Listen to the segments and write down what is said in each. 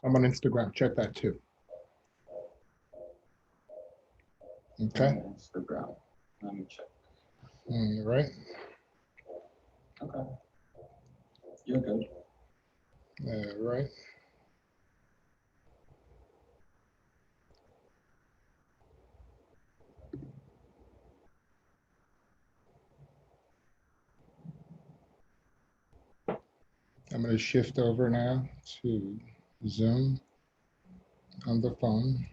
I'm on Instagram. Check that too. Okay. Instagram. Let me check. All right. Okay. You're good. All right. I'm going to shift over now to Zoom on the phone.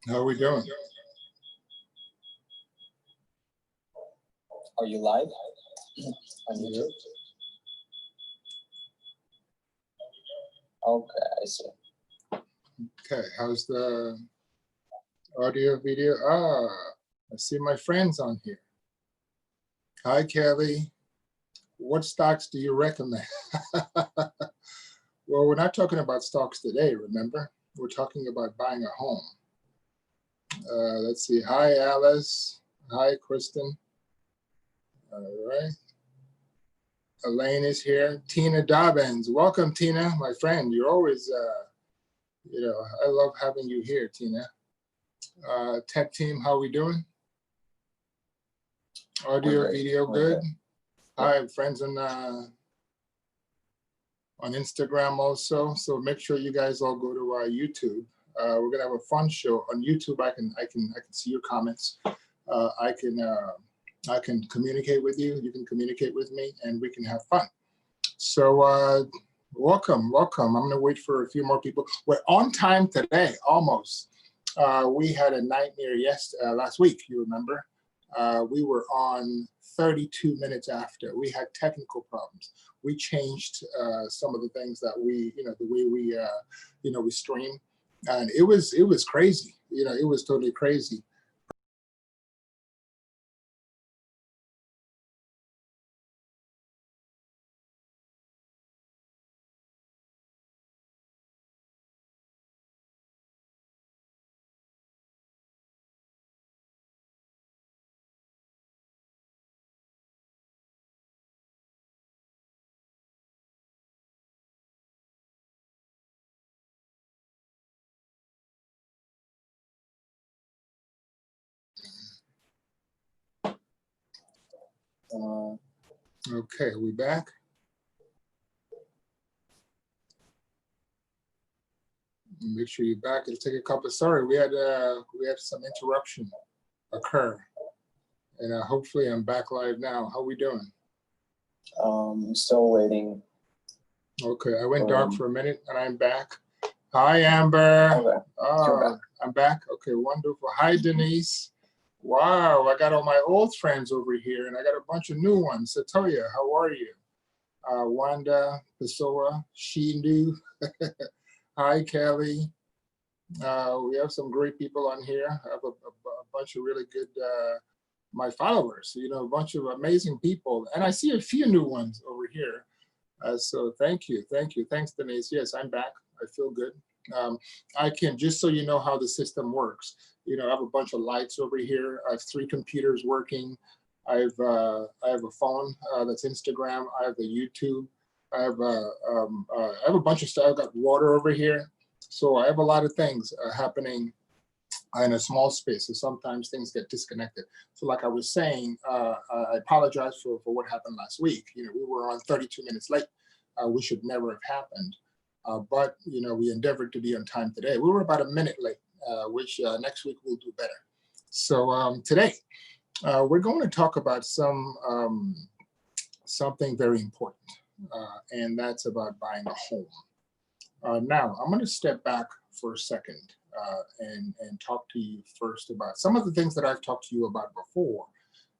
How are we doing? Are you live on YouTube? Okay, I see. Okay, how's the audio video? I see my friends on here. Hi, Kelly. What stocks do you recommend? Well, we're not talking about stocks today, remember? We're talking about buying a home. Let's see. Hi, Alice. Hi, Kristen. All right. Elaine is here. Tina Dobbins. Welcome, Tina, my friend. You're always, I love having you here, Tina. Tech team, how we doing? Audio, video, good. Hi, friends on Instagram also. So make sure you guys all go to our YouTube. We're gonna have a fun show on YouTube. I can see your comments. I can communicate with you. You can communicate with me, and we can have fun. So welcome. I'm gonna wait for a few more people. We're on time today, almost. We had a nightmare last week. You remember? We were on 32 minutes after. We had technical problems. We changed some of the things that we, the way we, we stream, and it was crazy. It was totally crazy. Okay, we back? Make sure you're back. It'll take a couple. Sorry, we had some interruption occur, and hopefully I'm back live now. How we doing? Still waiting. Okay, I went dark for a minute, and I'm back. Hi, Amber. Okay. I'm back. Okay, wonderful. Hi, Denise. Wow, I got all my old friends over here, and I got a bunch of new ones. Satoya, how are you? Wanda, Pessoa, Shindu. Hi, Kelly. We have some great people on here. I have a bunch of really good, my followers, a bunch of amazing people. And I see a few new ones over here. So thank you. Thanks, Denise. Yes, I'm back. I feel good. I can, just so you know how the system works, I have a bunch of lights over here. I have 3 computers working. I have a phone that's Instagram. I have a YouTube. I have a bunch of stuff. I've got water over here. So I have a lot of things happening in a small space. So sometimes things get disconnected. So like I was saying, I apologize for what happened last week. We were on 32 minutes late, which should never have happened. But we endeavored to be on time today. We were about a minute late, which next week we'll do better. So today we're going to talk about something very important, and that's about buying a home. Now I'm going to step back for a second and talk to you first about some of the things that I've talked to you about before,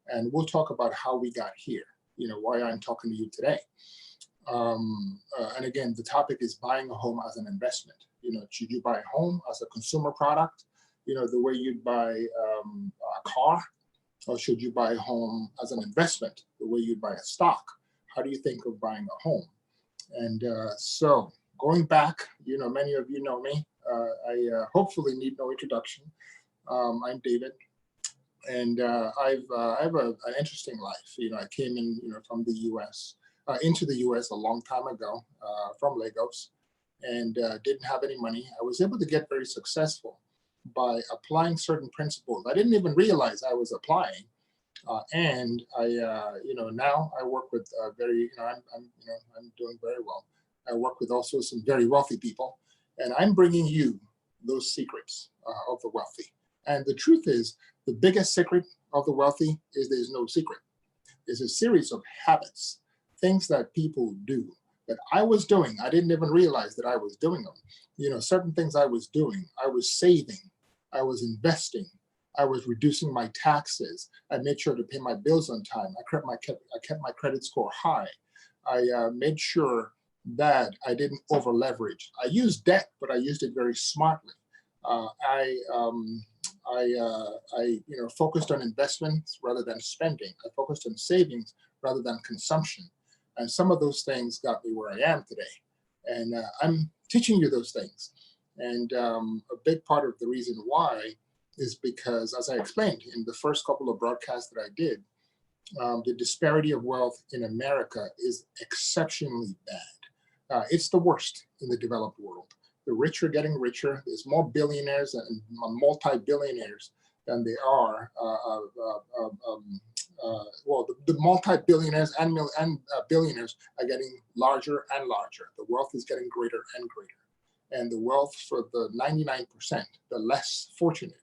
and we'll talk about how we got here. Why I'm talking to you today. And again, the topic is buying a home as an investment. Should you buy a home as a consumer product? the way you'd buy a car, or should you buy a home as an investment, the way you'd buy a stock? How do you think of buying a home? And so going back, many of you know me. I hopefully need no introduction. I'm David, and I have an interesting life. I came in, from the U.S. Into the U.S. a long time ago from Lagos, and didn't have any money. I was able to get very successful by applying certain principles. I didn't even realize I was applying, and I, now I work with very, I'm doing very well. I work with also some very wealthy people, and I'm bringing you those secrets of the wealthy. And the truth is, the biggest secret of the wealthy is there's no secret. It's a series of habits, things that people do that I was doing. I didn't even realize that I was doing them. Certain things I was doing. I was saving. I was investing. I was reducing my taxes. I made sure to pay my bills on time. I kept my credit score high. I made sure that I didn't over leverage. I used debt, but I used it very smartly. I focused on investments rather than spending. I focused on savings rather than consumption. And some of those things got me where I am today. And I'm teaching you those things. And a big part of the reason why is because, as I explained in the first couple of broadcasts that I did, the disparity of wealth in America is exceptionally bad. It's the worst in the developed world. The rich are getting richer. There's more billionaires and multi-billionaires than there are. The multi-billionaires and billionaires are getting larger and larger. The wealth is getting greater and greater. And the wealth for the 99%, the less fortunate,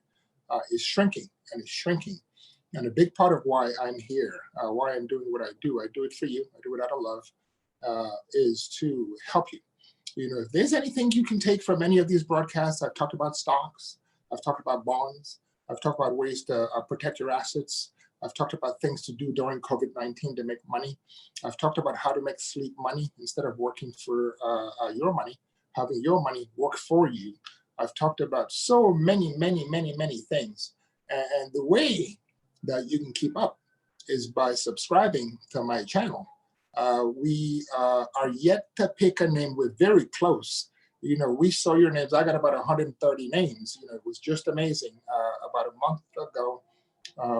is shrinking and is shrinking. And a big part of why I'm here, why I'm doing what I do it for you, I do it out of love, is to help you. If there's anything you can take from any of these broadcasts, I've talked about stocks, I've talked about bonds, I've talked about ways to protect your assets, I've talked about things to do during COVID-19 to make money. I've talked about how to make sleep money instead of working for your money, having your money work for you. I've talked about so many things. And the way that you can keep up is by subscribing to my channel. We are yet to pick a name. We're very close. We saw your names. I got about 130 names. It was just amazing. About a month ago,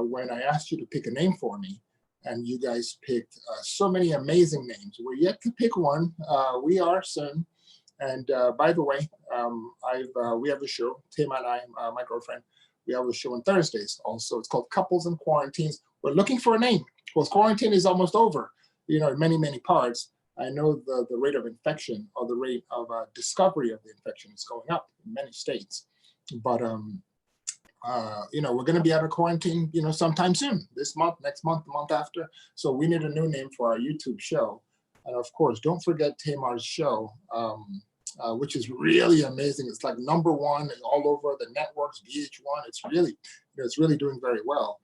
when I asked you to pick a name for me, and you guys picked so many amazing names. We're yet to pick one. We are soon. And by the way, we have a show, Tim and I, my girlfriend, we have a show on Thursdays also. It's called Couples and Quarantines. We're looking for a name. Well, quarantine is almost over, in many parts. I know the rate of infection or the rate of discovery of the infection is going up in many states. But, we're going to be out of quarantine, sometime soon, this month, next month, the month after. So we need a new name for our YouTube show. And of course, don't forget Tamar's show, which is really amazing. It's like #1 all over the networks, VH1. It's really doing very well.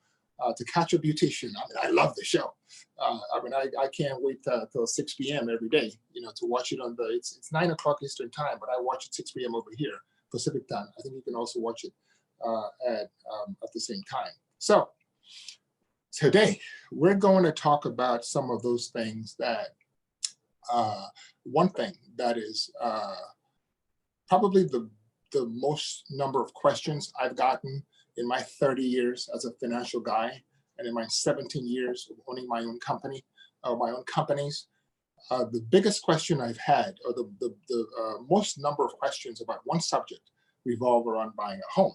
To Catch a Beautician. I love the show. I can't wait till 6 p.m. every day, to watch it on it's 9 o'clock Eastern time, but I watch it 6 p.m. over here, Pacific time. I think you can also watch it at the same time. So today we're going to talk about some of those things that one thing that is probably the most number of questions I've gotten in my 30 years as a financial guy, and in my 17 years of owning my own company, or my own companies, the biggest question I've had, or the most number of questions about one subject, revolve around buying a home.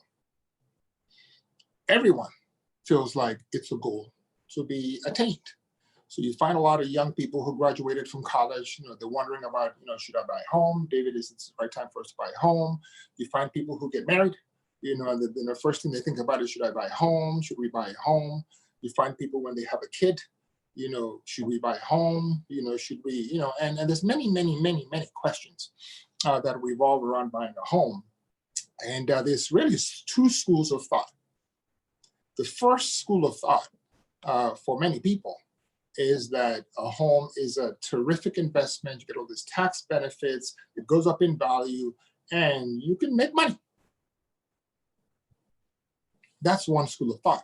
Everyone feels like it's a goal to be attained. So you find a lot of young people who graduated from college, they're wondering about, should I buy a home? David, is it the right time for us to buy a home? You find people who get married, and the first thing they think about is, should I buy a home? Should we buy a home? You find people when they have a kid, should we buy a home? Should we, and there's many questions that revolve around buying a home. And there's really two schools of thought. The first school of thought for many people is that a home is a terrific investment. You get all these tax benefits, it goes up in value, and you can make money. That's one school of thought.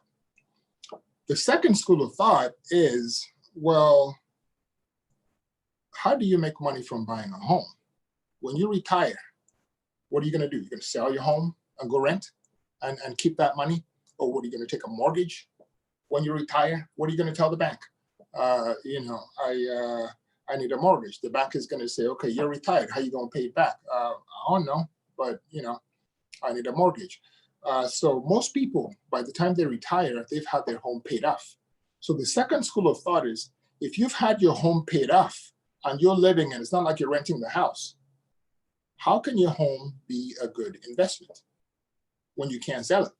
The second school of thought is, well, how do you make money from buying a home? When you retire, what are you going to do? You're going to sell your home and go rent and keep that money? Or what, are you going to take a mortgage when you retire? What are you going to tell the bank? I need a mortgage. The bank is going to say, okay, you're retired. How are you going to pay it back? I don't know, but I need a mortgage. So most people, by the time they retire, they've had their home paid off. So the second school of thought is, if you've had your home paid off and you're living in, it's not like you're renting the house, how can your home be a good investment when you can't sell it?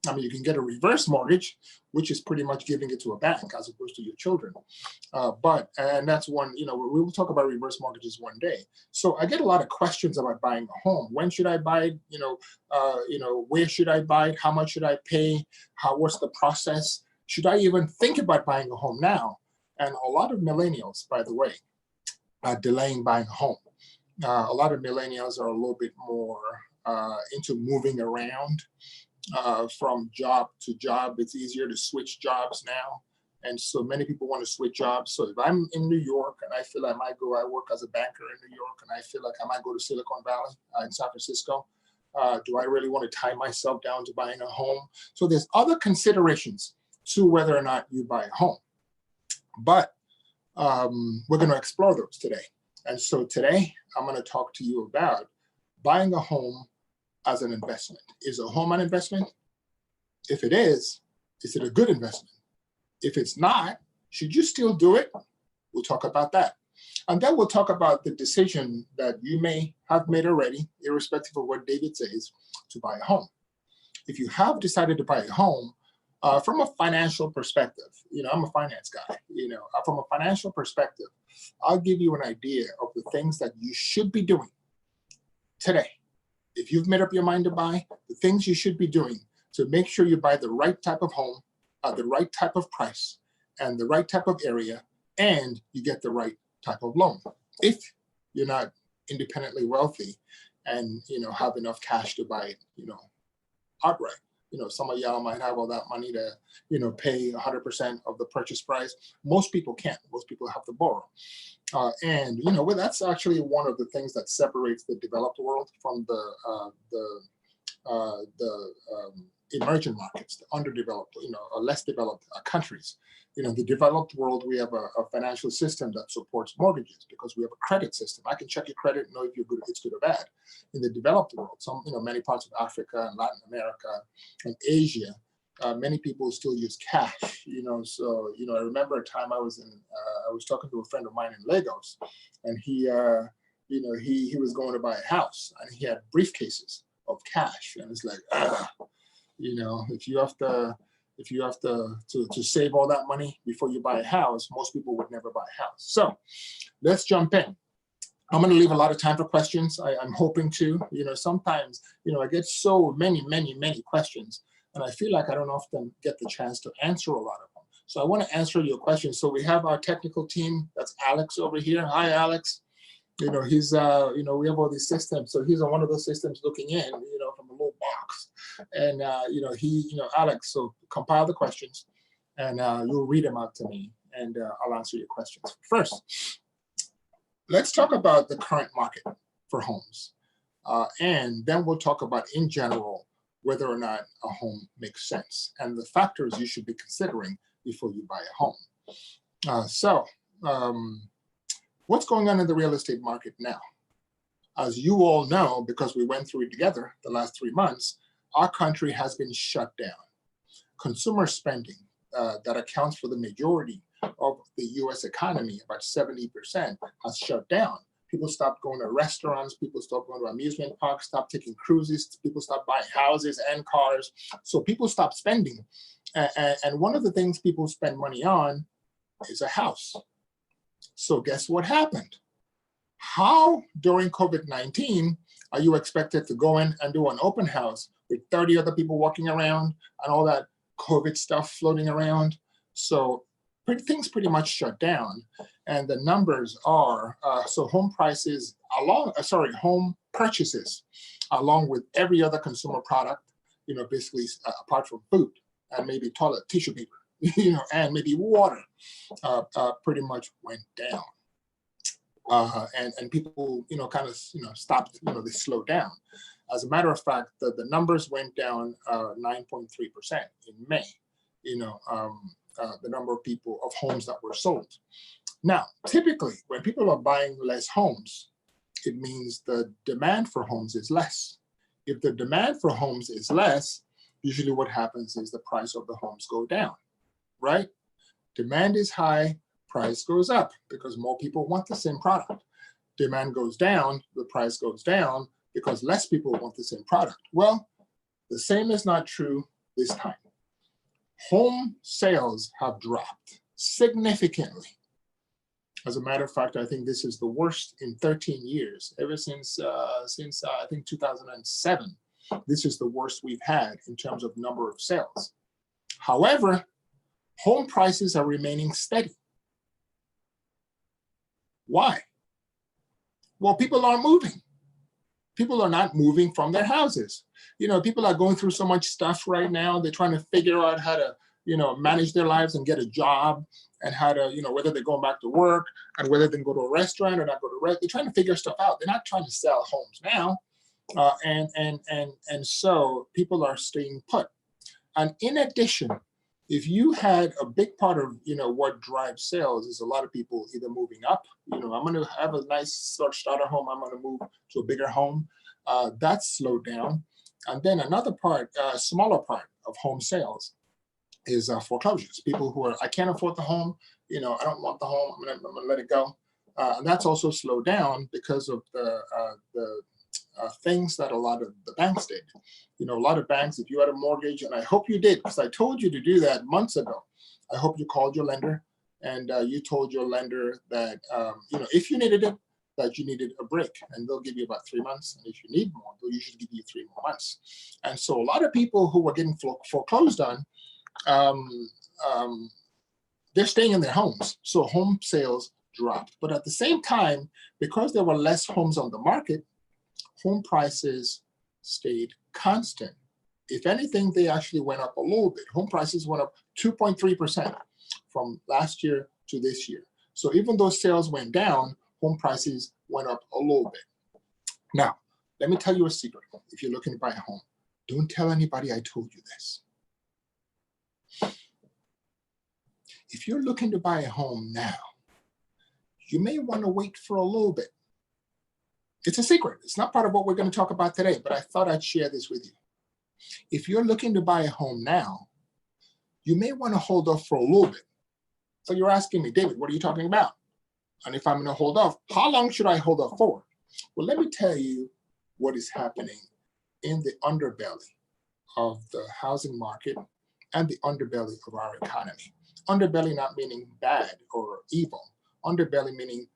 I mean, you can get a reverse mortgage, which is pretty much giving it to a bank as opposed to your children. And that's one, we will talk about reverse mortgages one day. So I get a lot of questions about buying a home. When should I buy it? Where should I buy it? How much should I pay? What's the process? Should I even think about buying a home now? And a lot of millennials, by the way, are delaying buying a home. A lot of millennials are a little bit more into moving around. From job to job. It's easier to switch jobs now. And so many people want to switch jobs. So if I'm in New York and I feel I work as a banker in New York, and I feel like I might go to Silicon Valley in San Francisco, do I really want to tie myself down to buying a home? So there's other considerations to whether or not you buy a home. But we're going to explore those today. And so today I'm going to talk to you about buying a home as an investment. Is a home an investment? If it is it a good investment? If it's not, should you still do it? We'll talk about that. And then we'll talk about the decision that you may have made already, irrespective of what David says, to buy a home. If you have decided to buy a home, from a financial perspective, I'm a finance guy, from a financial perspective, I'll give you an idea of the things that you should be doing today. If you've made up your mind to buy, the things you should be doing to make sure you buy the right type of home, at the right type of price, and the right type of area, and you get the right type of loan. If you're not independently wealthy and have enough cash to buy it, outright. Some of y'all might have all that money to, pay 100% of the purchase price. Most people can't. Most people have to borrow. And that's actually one of the things that separates the developed world from the emerging markets, the underdeveloped, or less developed countries. The developed world, we have a financial system that supports mortgages because we have a credit system. I can check your credit and know if it's good or bad. In the developed world, many parts of Africa and Latin America and Asia, many people still use cash. So I remember a time I was talking to a friend of mine in Lagos, and he was going to buy a house, and he had briefcases of cash, and it's like, if you have to save all that money before you buy a house, most people would never buy a house. So let's jump in. I'm going to leave a lot of time for questions. I'm hoping to. Sometimes, I get so many questions, and I feel like I don't often get the chance to answer a lot of them. So I want to answer your questions. So we have our technical team. That's Alex over here. Hi, Alex. He's, we have all these systems. So he's on one of those systems looking in, from a little box. And, Alex, so compile the questions, and you'll read them out to me, and I'll answer your questions. First, let's talk about the current market for homes. And then we'll talk about, in general, whether or not a home makes sense and the factors you should be considering before you buy a home. What's going on in the real estate market now? As you all know, because we went through it together the last 3 months, our country has been shut down. Consumer spending that accounts for the majority of the US economy, about 70%, has shut down. People stopped going to restaurants, people stopped going to amusement parks, stopped taking cruises, people stopped buying houses and cars. So people stopped spending. And one of the things people spend money on is a house. So guess what happened? How during COVID-19 are you expected to go in and do an open house with 30 other people walking around and all that COVID stuff floating around? So things pretty much shut down. And the numbers are, so home purchases, along with every other consumer product, basically apart from food and maybe toilet tissue paper, and maybe water, pretty much went down. And people, kind of, stopped, they slowed down. As a matter of fact, the numbers went down 9.3% in May, the number of homes that were sold. Now, typically, when people are buying less homes, it means the demand for homes is less. If the demand for homes is less, usually what happens is the price of the homes go down, right? Demand is high, price goes up because more people want the same product. Demand goes down, the price goes down because less people want the same product. Well, the same is not true this time. Home sales have dropped significantly. As a matter of fact, I think this is the worst in 13 years, ever since I think 2007. This is the worst we've had in terms of number of sales. However, home prices are remaining steady. Why? Well, people aren't moving. People are not moving from their houses. People are going through so much stuff right now. They're trying to figure out how to, manage their lives and get a job, and how to, whether they're going back to work and whether they can go to a restaurant or not go to a restaurant. They're trying to figure stuff out. They're not trying to sell homes now. And so people are staying put. And in addition, if you had a big part of, what drives sales is a lot of people either moving up, I'm going to have a nice starter home, I'm going to move to a bigger home. That's slowed down. And then another part, smaller part of home sales is foreclosures. People who are, I can't afford the home, I don't want the home, I'm going to let it go. And that's also slowed down because of the things that a lot of the banks did. A lot of banks, if you had a mortgage, and I hope you did, because I told you to do that months ago. I hope you called your lender and you told your lender that, if you needed it, that you needed a break, and they'll give you about 3 months. And if you need more, they'll usually give you 3 more months. And so a lot of people who were getting foreclosed on, they're staying in their homes. So home sales dropped. But at the same time, because there were less homes on the market, home prices stayed constant. If anything, they actually went up a little bit. Home prices went up 2.3% from last year to this year. So even though sales went down, home prices went up a little bit. Now, let me tell you a secret. If you're looking to buy a home, don't tell anybody I told you this. If you're looking to buy a home now, you may want to wait for a little bit. It's a secret. It's not part of what we're going to talk about today, but I thought I'd share this with you. If you're looking to buy a home now, you may want to hold off for a little bit. So you're asking me, David, what are you talking about? And if I'm going to hold off, how long should I hold off for? Well, let me tell you what is happening in the underbelly of the housing market and the underbelly of our economy. Underbelly not meaning bad or evil. Underbelly meaning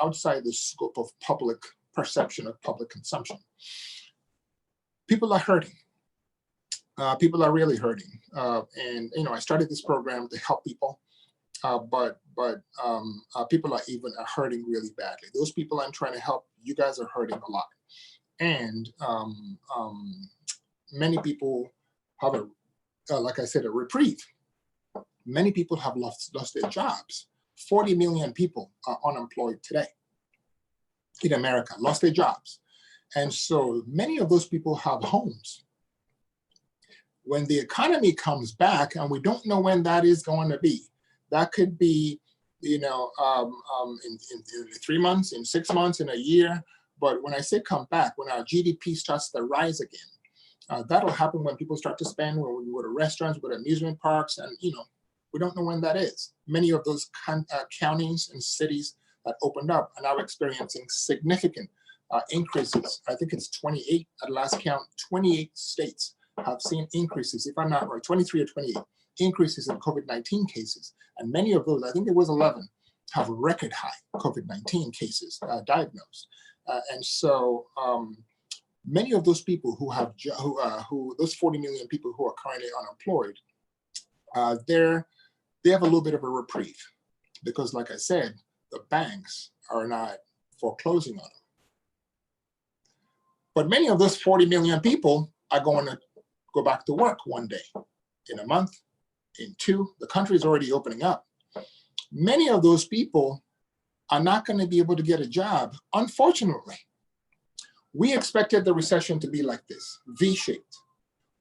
outside the scope of public perception of public consumption. People are hurting. People are really hurting. And I started this program to help people, but people are even hurting really badly. Those people I'm trying to help, you guys are hurting a lot. And many people have like I said, a reprieve. Many people have lost their jobs. 40 million people are unemployed today in America, lost their jobs. And so many of those people have homes. When the economy comes back, and we don't know when that is going to be, that could be, in 3 months, in 6 months, in a year. But when I say come back, when our GDP starts to rise again, that'll happen when people start to spend, when we go to restaurants, go to amusement parks, and we don't know when that is. Many of those counties and cities that opened up are now experiencing significant increases. I think it's 28 at last count. 28 states have seen increases, if I'm not right, 23 or 28 increases in COVID-19 cases. And many of those, I think it was 11, have record high COVID-19 cases diagnosed. And so many of those people who have, those 40 million people who are currently unemployed, they have a little bit of a reprieve because, like I said, the banks are not foreclosing on them. But many of those 40 million people are going to go back to work one day, in a month, in two. The country is already opening up. Many of those people are not going to be able to get a job, unfortunately. We expected the recession to be like this, V-shaped.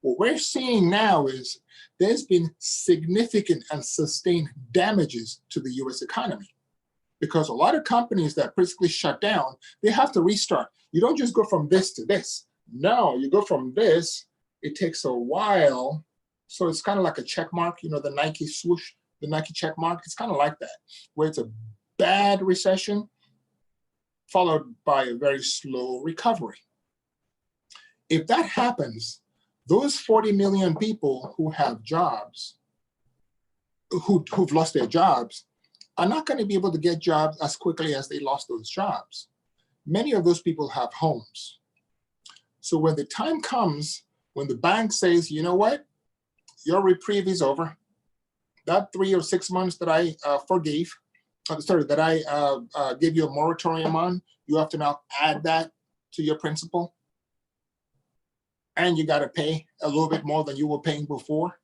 What we're seeing now is there's been significant and sustained damages to the US economy because a lot of companies that basically shut down, they have to restart. You don't just go from this to this. No, you go from this, it takes a while. So it's kind of like a check mark, you know, the Nike swoosh, the Nike check mark. It's kind of like that, where it's a bad recession followed by a very slow recovery. If that happens, those 40 million people who have jobs, who've lost their jobs, are not going to be able to get jobs as quickly as they lost those jobs. Many of those people have homes. So when the time comes, when the bank says, you know what, your reprieve is over, that 3 or 6 months that I that I gave you a moratorium on, you have to now add that to your principal. And you got to pay a little bit more than you were paying before.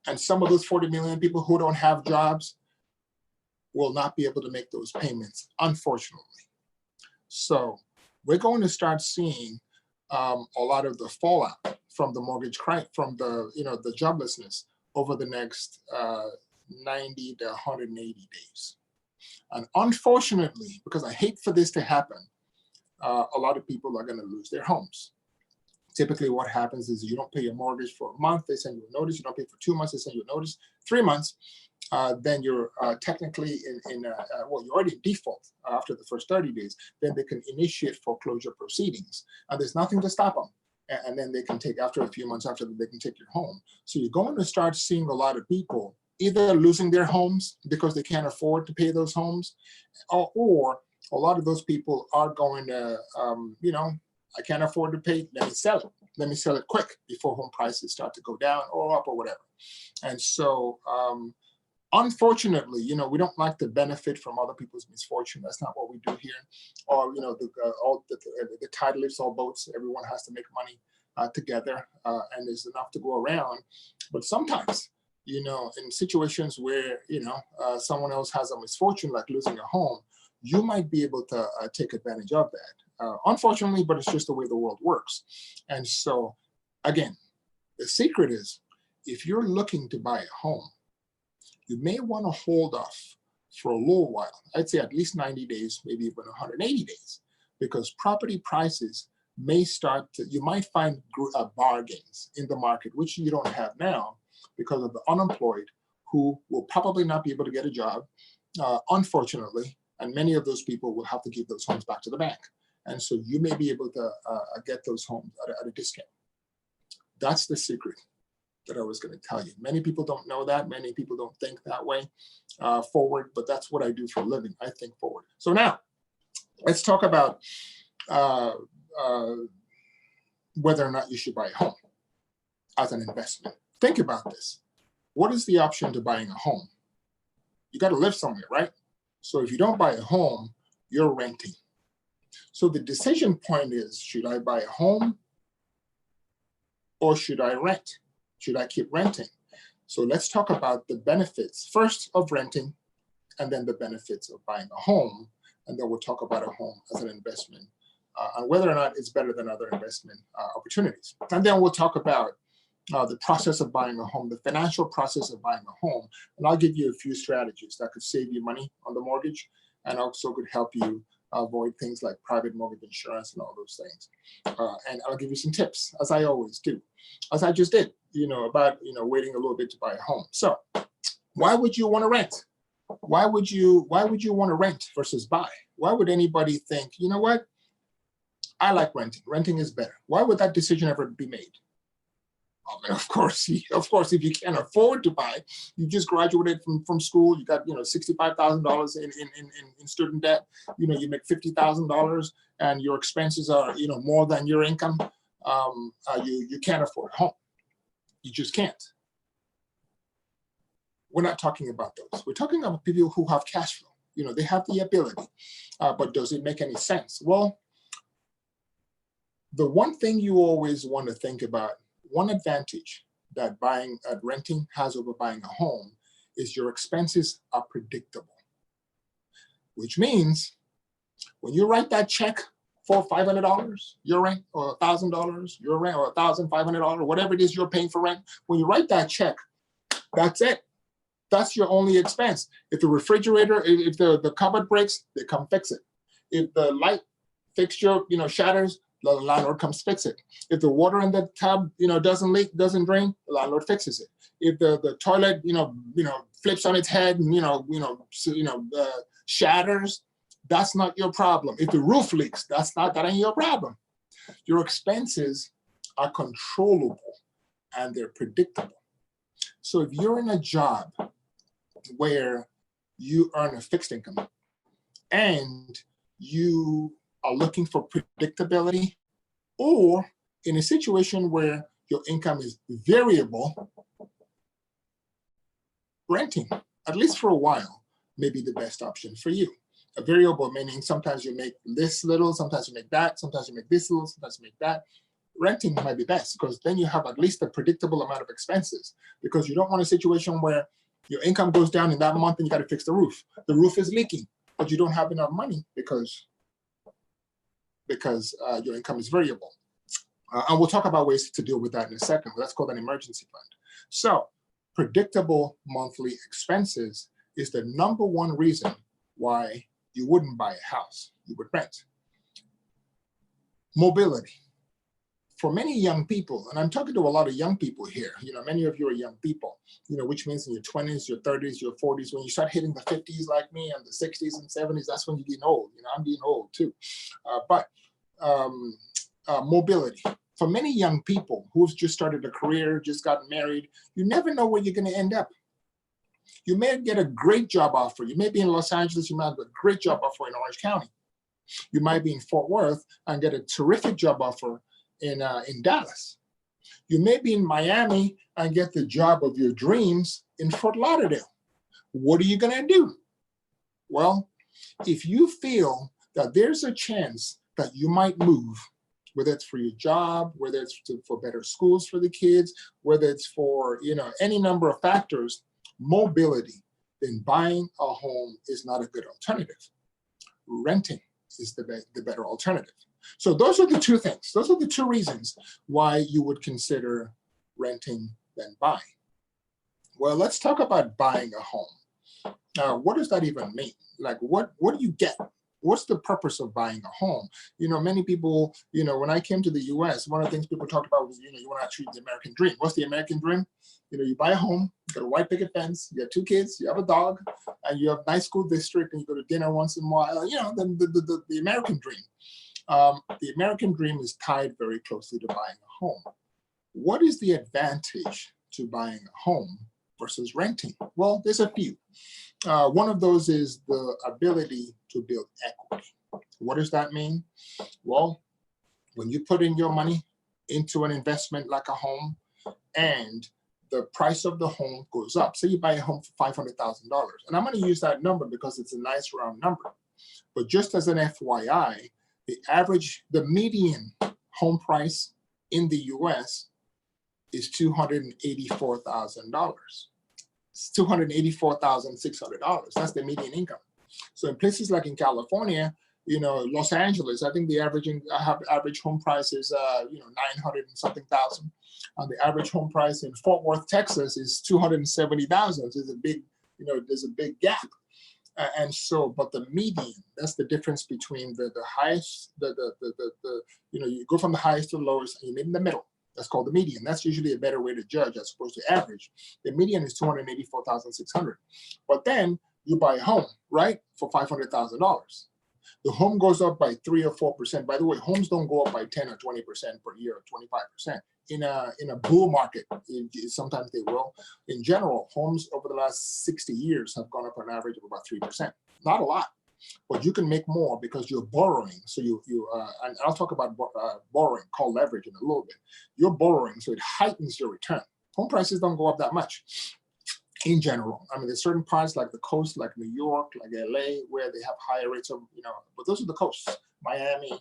And some of those 40 million people who don't have jobs will not be able to make those payments, unfortunately. So we're going to start seeing a lot of the fallout from the mortgage crisis, from the, the joblessness over the next 90 to 180 days. And unfortunately, because I hate for this to happen, a lot of people are going to lose their homes. Typically what happens is you don't pay your mortgage for a month, they send you a notice. You don't pay for 2 months, they send you a notice. 3 months, then you're technically well, you're already in default after the first 30 days. Then they can initiate foreclosure proceedings. And there's nothing to stop them. And then they can take, after a few months after that, they can take your home. So you're going to start seeing a lot of people either losing their homes because they can't afford to pay those homes, or a lot of those people are going to, I can't afford to pay, let me sell it. Let me sell it quick before home prices start to go down or up or whatever. And so, unfortunately, we don't like to benefit from other people's misfortune. That's not what we do here. Or, the tide lifts all boats. Everyone has to make money together, and there's enough to go around. But sometimes, in situations where, someone else has a misfortune, like losing a home, you might be able to take advantage of that. Unfortunately, but it's just the way the world works. And so, again, the secret is, if you're looking to buy a home, you may want to hold off for a little while. I'd say at least 90 days, maybe even 180 days, because property prices may start to, you might find bargains in the market, which you don't have now because of the unemployed who will probably not be able to get a job, unfortunately, and many of those people will have to give those homes back to the bank. And so you may be able to get those homes at a discount. That's the secret that I was going to tell you. Many people don't know that. Many people don't think that way forward, but that's what I do for a living. I think forward. So now let's talk about whether or not you should buy a home as an investment. Think about this. What is the option to buying a home? You got to live somewhere, right? So if you don't buy a home, you're renting. So the decision point is, should I buy a home or should I rent? Should I keep renting? So let's talk about the benefits first of renting, and then the benefits of buying a home. And then we'll talk about a home as an investment and whether or not it's better than other investment opportunities. And then we'll talk about the process of buying a home, the financial process of buying a home. And I'll give you a few strategies that could save you money on the mortgage and also could help you avoid things like private mortgage insurance and all those things. And I'll give you some tips, as I always do, as I just did, about, waiting a little bit to buy a home. So why would you want to rent? Why would you want to rent versus buy? Why would anybody think, you know what? I like renting. Renting is better. Why would that decision ever be made? Of course, if you can't afford to buy, you just graduated from school, you got $65,000 in student debt, you make $50,000 and your expenses are more than your income, you can't afford a home. You just can't. We're not talking about those. We're talking about people who have cash flow. They have the ability, but does it make any sense? Well, the one thing you always want to think about one advantage that renting has over buying a home is your expenses are predictable, which means when you write that check for $500 your rent, or $1,000 your rent, or $1,500, whatever it is you're paying for rent, when you write that check, that's it. That's your only expense. If the refrigerator, if the cupboard breaks, they come fix it. If the light fixture, shatters, the landlord comes fix it. If the water in the tub, doesn't leak, doesn't drain, the landlord fixes it. If the toilet, flips on its head and shatters, that's not your problem. If the roof leaks, that ain't your problem. Your expenses are controllable and they're predictable. So if you're in a job where you earn a fixed income and you are looking for predictability, or in a situation where your income is variable, renting, at least for a while, may be the best option for you. A variable meaning sometimes you make this little, sometimes you make that, sometimes you make this little, sometimes you make that. Renting might be best because then you have at least a predictable amount of expenses, because you don't want a situation where your income goes down in that month and you got to fix the roof. The roof is leaking, but you don't have enough money because your income is variable. And we'll talk about ways to deal with that in a second. That's called an emergency fund. So predictable monthly expenses is the number one reason why you wouldn't buy a house, you would rent. Mobility. For many young people, and I'm talking to a lot of young people here, many of you are young people, which means in your 20s, your 30s, your 40s, when you start hitting the 50s like me, and the 60s and 70s, that's when you're getting old. I'm getting old too. But mobility. For many young people who've just started a career, just gotten married, you never know where you're going to end up. You may get a great job offer. You may be in Los Angeles, you might have a great job offer in Orange County. You might be in Fort Worth and get a terrific job offer in Dallas. You may be in Miami and get the job of your dreams in Fort Lauderdale. What are you going to do? Well, if you feel that there's a chance that you might move, whether it's for your job, whether it's for better schools for the kids, whether it's for any number of factors, mobility, then buying a home is not a good alternative. Renting is the better alternative. So those are the two things. Those are the two reasons why you would consider renting than buying. Well, let's talk about buying a home. What does that even mean? Like, what do you get? What's the purpose of buying a home? Many people, when I came to the US, one of the things people talked about was, you want to achieve the American dream. What's the American dream? You buy a home, you got a white picket fence, you got 2 kids, you have a dog, and you have a nice school district, and you go to dinner once in a while. The American dream. The American dream is tied very closely to buying a home. What is the advantage to buying a home versus renting? Well, there's a few. One of those is the ability to build equity. What does that mean? Well, when you put in your money into an investment like a home, and the price of the home goes up, say you buy a home for $500,000, and I'm going to use that number because it's a nice round number. But just as an FYI, the median home price in the US is $284,000. It's $284,600. That's the median income. So in places like in California, Los Angeles, I think the average home price is 900 and something thousand. The average home price in Fort Worth, Texas is 270,000. So there's a big gap. And so, but the median, that's the difference between the highest, you go from the highest to the lowest, and you meet in the middle. That's called the median. That's usually a better way to judge as opposed to average. The median is $284,600. But then you buy a home, right, for $500,000. The home goes up by 3 or 4%. By the way, homes don't go up by 10 or 20% per year, or 25%. In a bull market, sometimes they will. In general, homes over the last 60 years have gone up on average of about 3%. Not a lot, but you can make more because you're borrowing. So and I'll talk about borrowing, called leverage, in a little bit. You're borrowing, so it heightens your return. Home prices don't go up that much. in general. I mean, there's certain parts like the coast, like New York, like LA, where they have higher rates of, but those are the coasts. Miami,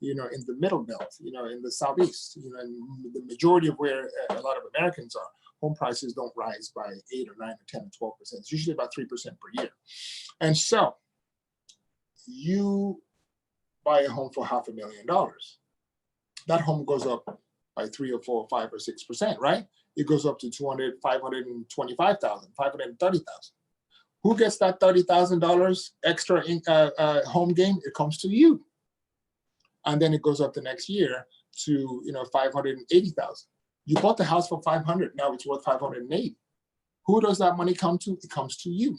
in the middle belt, in the southeast, and the majority of where a lot of Americans are, home prices don't rise by 8 or 9 or 10 or 12%. It's usually about 3% per year. And so you buy a home for $500,000. That home goes up by 3 or 4 or 5 or 6%, right? It goes up to 200, 525,000, 530,000. Who gets that $30,000 extra in, home gain? It comes to you. And then it goes up the next year to 580,000. You bought the house for 500, now it's worth 580. Who does that money come to? It comes to you.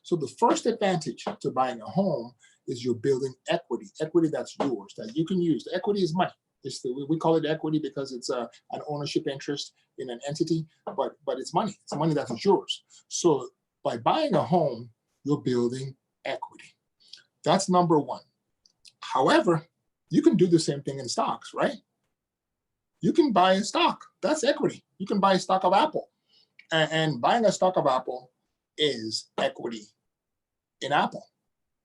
So the first advantage to buying a home is you're building equity that's yours, that you can use. The equity is money. We call it equity because it's an ownership interest in an entity, but it's money. It's money that is yours. So by buying a home, you're building equity. That's number one. However, you can do the same thing in stocks, right? You can buy a stock. That's equity. You can buy a stock of Apple. And buying a stock of Apple is equity in Apple.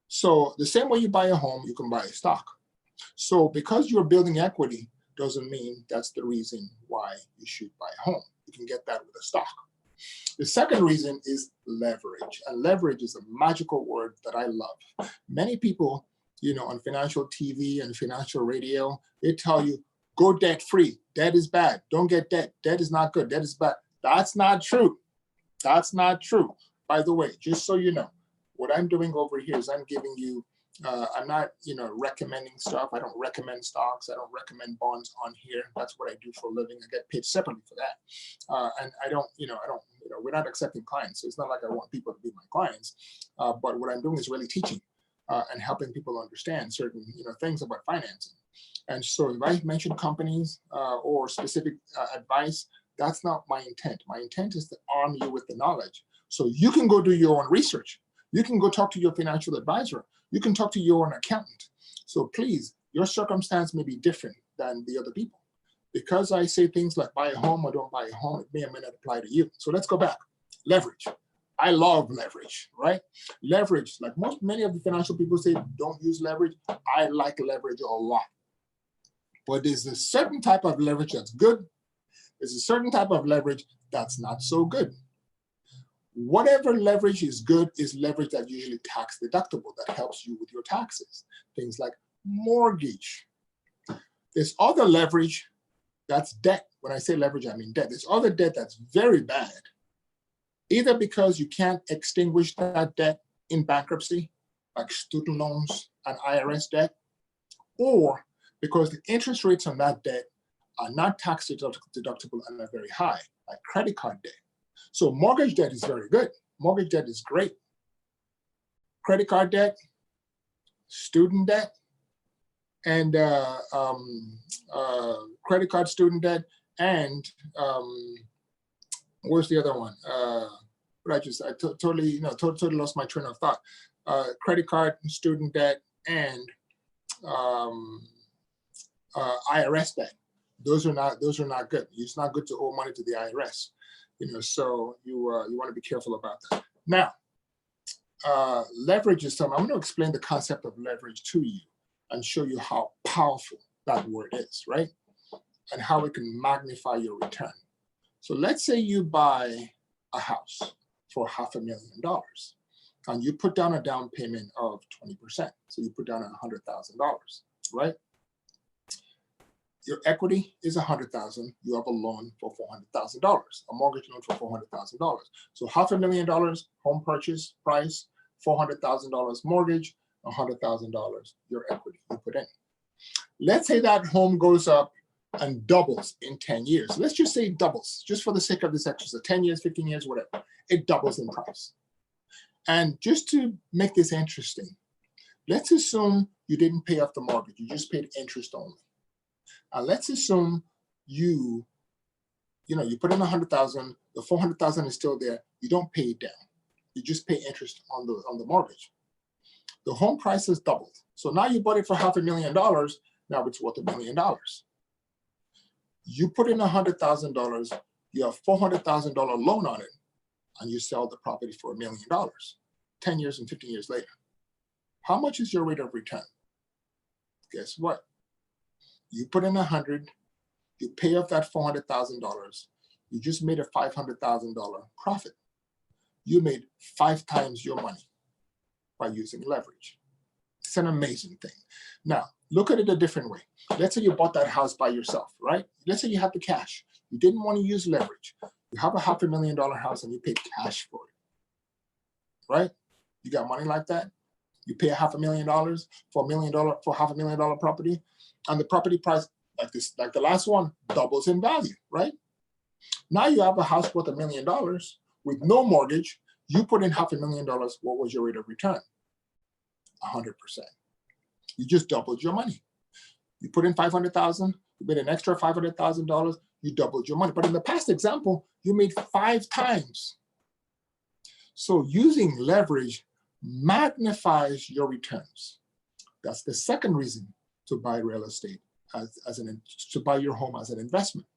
So the same way you buy a home, you can buy a stock. So because you're building equity doesn't mean that's the reason why you should buy a home. You can get that with a stock. The second reason is leverage. And leverage is a magical word that I love. Many people, on financial TV and financial radio, they tell you, go debt free. Debt is bad. Don't get debt. Debt is not good. Debt is bad. That's not true. That's not true. By the way, just so you know, what I'm doing over here is I'm giving you, I'm not, recommending stuff. I don't recommend stocks. I don't recommend bonds on here. That's what I do for a living. I get paid separately for that. And I don't, we're not accepting clients. So it's not like I want people to be my clients. But what I'm doing is really teaching and helping people understand certain, things about financing. And so if I mention companies or specific advice, that's not my intent. My intent is to arm you with the knowledge. So you can go do your own research. You can go talk to your financial advisor. You can talk to your own accountant. So please, your circumstance may be different than the other people. Because I say things like buy a home or don't buy a home, it may or may not apply to you. So let's go back. Leverage. I love leverage, right? Leverage, like many of the financial people say, don't use leverage. I like leverage a lot. But there's a certain type of leverage that's good. There's a certain type of leverage that's not so good. Whatever leverage is good is leverage that usually tax deductible, that helps you with your taxes. Things like mortgage. There's other leverage that's debt. When I say leverage, I mean debt. There's other debt that's very bad, either because you can't extinguish that debt in bankruptcy, like student loans and IRS debt, or because the interest rates on that debt are not tax deductible and are very high, like credit card debt. So mortgage debt is very good. Mortgage debt is great. Credit card debt, student debt, and credit card, student debt, and where's the other one? What I totally lost my train of thought. Credit card, student debt, and IRS debt. Those are not good. It's not good to owe money to the IRS. So you want to be careful about that. Now, leverage is something. I'm going to explain the concept of leverage to you and show you how powerful that word is, right? And how it can magnify your return. So let's say you buy a house for $500,000 and you put down a down payment of 20%. So you put down $100,000, right? Your equity is $100,000. You have a loan for $400,000, a mortgage loan for $400,000. So $500,000 home purchase price, $400,000 mortgage, $100,000 your equity you put in. Let's say that home goes up and doubles in 10 years. Let's just say it doubles, just for the sake of this exercise, 10 years, 15 years, whatever. It doubles in price. And just to make this interesting, let's assume you didn't pay off the mortgage. You just paid interest only. Let's assume you put in $100,000, the $400,000 is still there. You don't pay it down. You just pay interest on the mortgage. The home price has doubled. So now you bought it for $500,000. Now it's worth $1 million. You put in $100,000. You have $400,000 loan on it. and you sell the property for $1 million, 10 years and 15 years later. How much is your rate of return? Guess what? You put in 100, you pay off that $400,000, you just made a $500,000 profit. You made 5 times your money by using leverage. It's an amazing thing. Now, look at it a different way. Let's say you bought that house by yourself, right? Let's say you have the cash. You didn't want to use leverage. You have a $500,000 house and you pay cash for it, right? You got money like that? You pay $500,000 for $1 million property, and the property price, like the last one, doubles in value, right? Now you have a house worth $1 million with no mortgage. You put in $500,000. What was your rate of return? 100%. You just doubled your money. You put in $500,000. You made an extra $500,000. You doubled your money. But in the past example, you made 5 times. So using leverage magnifies your returns. That's the second reason to buy real estate to buy your home as an investment,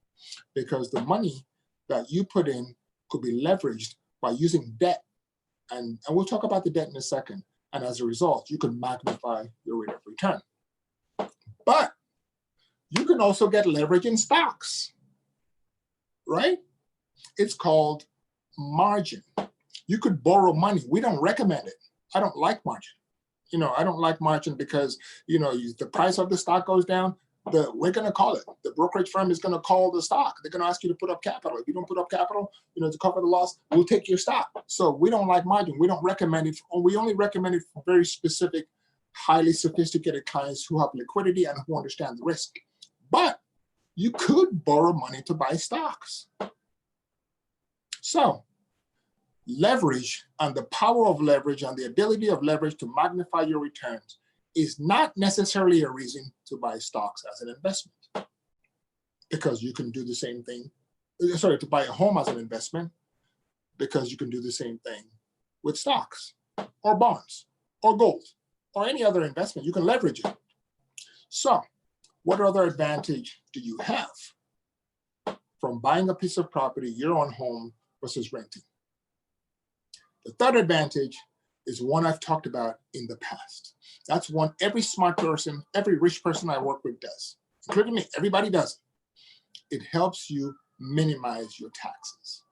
because the money that you put in could be leveraged by using debt, and we'll talk about the debt in a second. And as a result, you can magnify your rate of return. But you can also get leverage in stocks, right? It's called margin. You could borrow money. We don't recommend it. I don't like margin. I don't like margin because, the price of the stock goes down. We're going to call it. The brokerage firm is going to call the stock. They're going to ask you to put up capital. If you don't put up capital, to cover the loss, we'll take your stock. So we don't like margin. We don't recommend it. We only recommend it for very specific, highly sophisticated clients who have liquidity and who understand the risk. But you could borrow money to buy stocks. So leverage and the power of leverage and the ability of leverage to magnify your returns is not necessarily a reason to buy stocks as an investment, because you can do the same thing. To buy a home as an investment, because you can do the same thing with stocks or bonds or gold or any other investment. You can leverage it. So what other advantage do you have from buying a piece of property, your own home, versus renting? The third advantage is one I've talked about in the past. That's one every smart person, every rich person I work with does, including me. Everybody does it. It helps you minimize your taxes.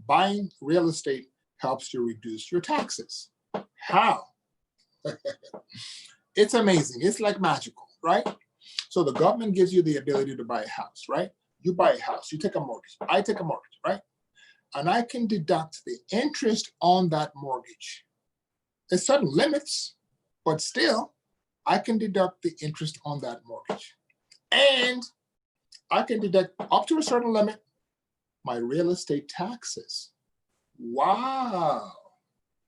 Buying real estate helps you reduce your taxes. How? It's amazing. It's like magical, right? So the government gives you the ability to buy a house, right? You buy a house, you take a mortgage. I take a mortgage, right? And I can deduct the interest on that mortgage. There's certain limits, but still, I can deduct the interest on that mortgage. And I can deduct up to a certain limit my real estate taxes. Wow.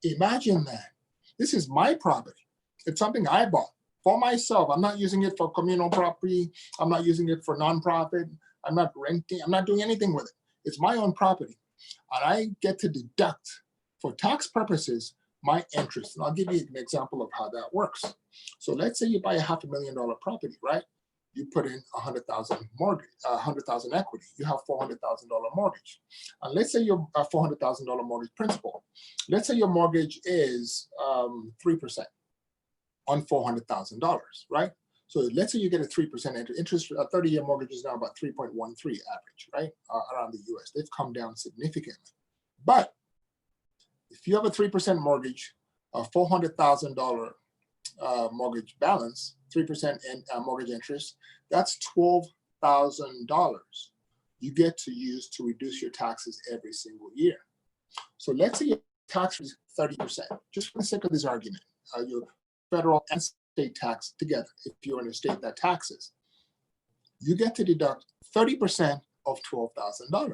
Imagine that. This is my property. It's something I bought for myself. I'm not using it for communal property. I'm not using it for nonprofit. I'm not renting. I'm not doing anything with it. It's my own property. And I get to deduct, for tax purposes, my interest. And I'll give you an example of how that works. So let's say you buy a $500,000 property, right? You put in $100,000 mortgage, $100,000 equity. You have $400,000 mortgage. And let's say your $400,000 mortgage principal. Let's say your mortgage is 3% on $400,000, right? So let's say you get a 3% interest. A 30-year mortgage is now about 3.13 average, right? Around the US. They've come down significantly. But if you have a 3% mortgage, a $400,000 mortgage balance, 3% mortgage interest, that's $12,000 you get to use to reduce your taxes every single year. So let's say your tax is 30%, just for the sake of this argument, your federal and state tax together, if you're in a state that taxes, you get to deduct 30% of $12,000.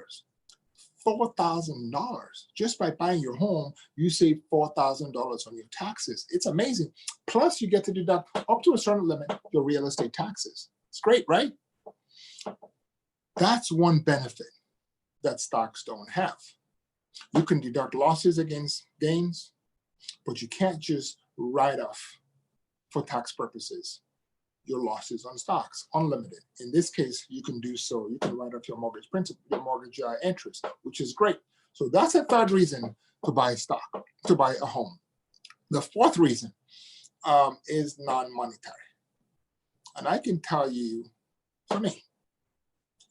$4,000 just by buying your home. You save $4,000 on your taxes. It's amazing. Plus, you get to deduct up to a certain limit your real estate taxes. It's great, right? That's one benefit that stocks don't have. You can deduct losses against gains, but you can't just write off, for tax purposes, your losses on stocks, unlimited. In this case, you can do so. You can write off your mortgage principal, your mortgage interest, which is great. So that's a third reason to buy stock, to buy a home. The fourth reason is non-monetary. And I can tell you, for me,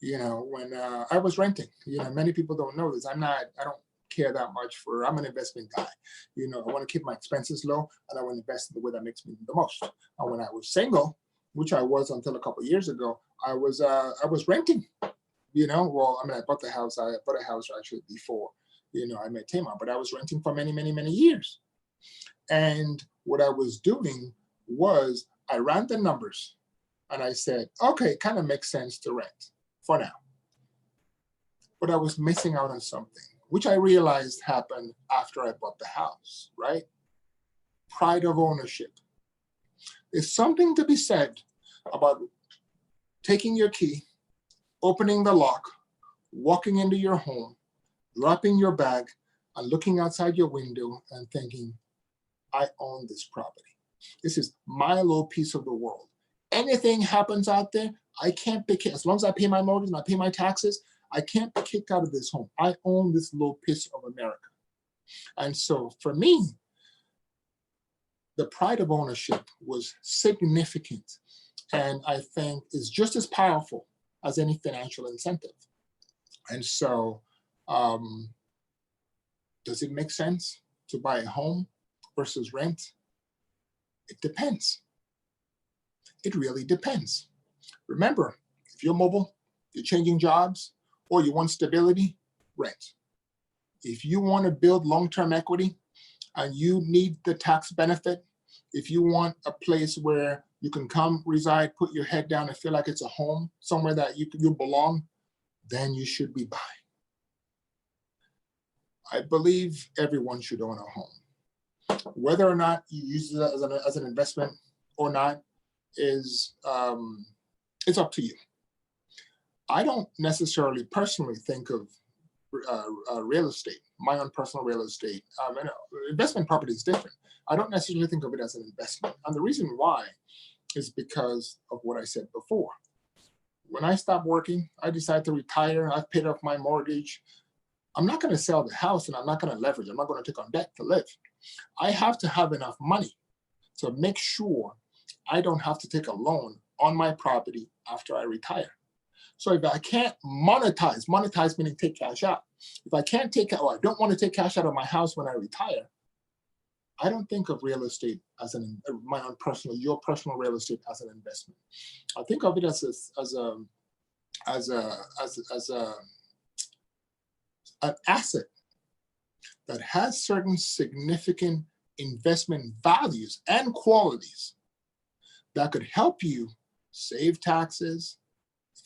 when I was renting, many people don't know this. I don't care that much I'm an investment guy. I want to keep my expenses low and I want to invest in the way that makes me the most. And when I was single, which I was until a couple of years ago, I was renting, I bought the house. I bought a house actually before, I met Tamar, but I was renting for many, many, many years. And what I was doing was I ran the numbers and I said, okay, it kind of makes sense to rent for now. But I was missing out on something, which I realized happened after I bought the house, right? Pride of ownership. There's something to be said about taking your key, opening the lock, walking into your home, dropping your bag, and looking outside your window and thinking, I own this property. This is my little piece of the world. Anything happens out there, I can't be kicked. As long as I pay my mortgage and I pay my taxes, I can't be kicked out of this home. I own this little piece of America. And so for me, the pride of ownership was significant. And I think is just as powerful as any financial incentive. And so does it make sense to buy a home versus rent? It depends. It really depends. Remember, if you're mobile, you're changing jobs, or you want stability, rent. If you want to build long-term equity and you need the tax benefit, if you want a place where you can come, reside, put your head down and feel like it's a home, somewhere that you belong, then you should be buying. I believe everyone should own a home. Whether or not you use it as an investment or not is it's up to you. I don't necessarily personally think of real estate, my own personal real estate. Investment property is different. I don't necessarily think of it as an investment. And the reason why is because of what I said before. When I stopped working, I decided to retire. I've paid off my mortgage. I'm not going to sell the house and I'm not going to leverage. I'm not going to take on debt to live. I have to have enough money to make sure I don't have to take a loan on my property after I retire. So if I can't monetize meaning take cash out. If I can't or I don't want to take cash out of my house when I retire, I don't think of real estate as your personal real estate as an investment. I think of it as an asset that has certain significant investment values and qualities that could help you save taxes.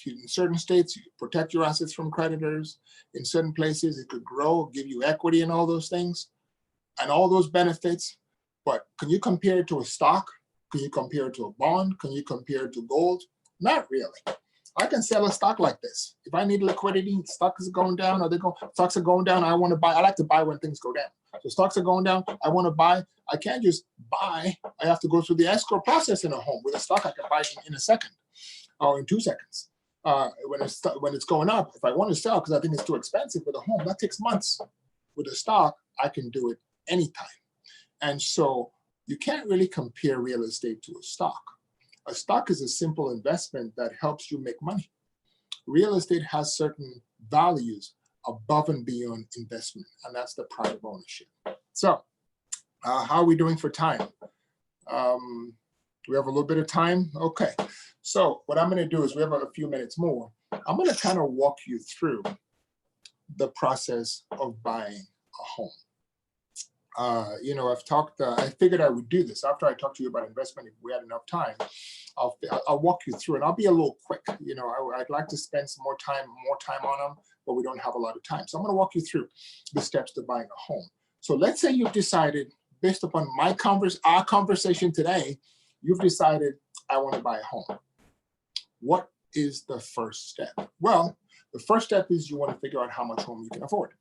In certain states, you protect your assets from creditors. In certain places, it could grow, give you equity and all those things and all those benefits. But can you compare it to a stock? Can you compare it to a bond? Can you compare it to gold? Not really. I can sell a stock like this. If I need liquidity, stocks are going down, stocks are going down, I want to buy. I like to buy when things go down. So stocks are going down, I want to buy. I can't just buy. I have to go through the escrow process in a home. With a stock, I can buy in a second or in 2 seconds. When it's going up, if I want to sell because I think it's too expensive with a home, that takes months. With a stock, I can do it anytime. And so you can't really compare real estate to a stock. A stock is a simple investment that helps you make money. Real estate has certain values above and beyond investment, and that's the pride of ownership. So how are we doing for time? We have a little bit of time. Okay. So what I'm going to do is we have a few minutes more. I'm going to kind of walk you through the process of buying a home. I figured I would do this after I talked to you about investment. If we had enough time, I'll walk you through and I'll be a little quick. I'd like to spend some more time on them, but we don't have a lot of time. So I'm going to walk you through the steps to buying a home. So let's say you've decided, based upon our conversation today, you've decided I want to buy a home. What is the first step? Well, the first step is you want to figure out how much home you can afford.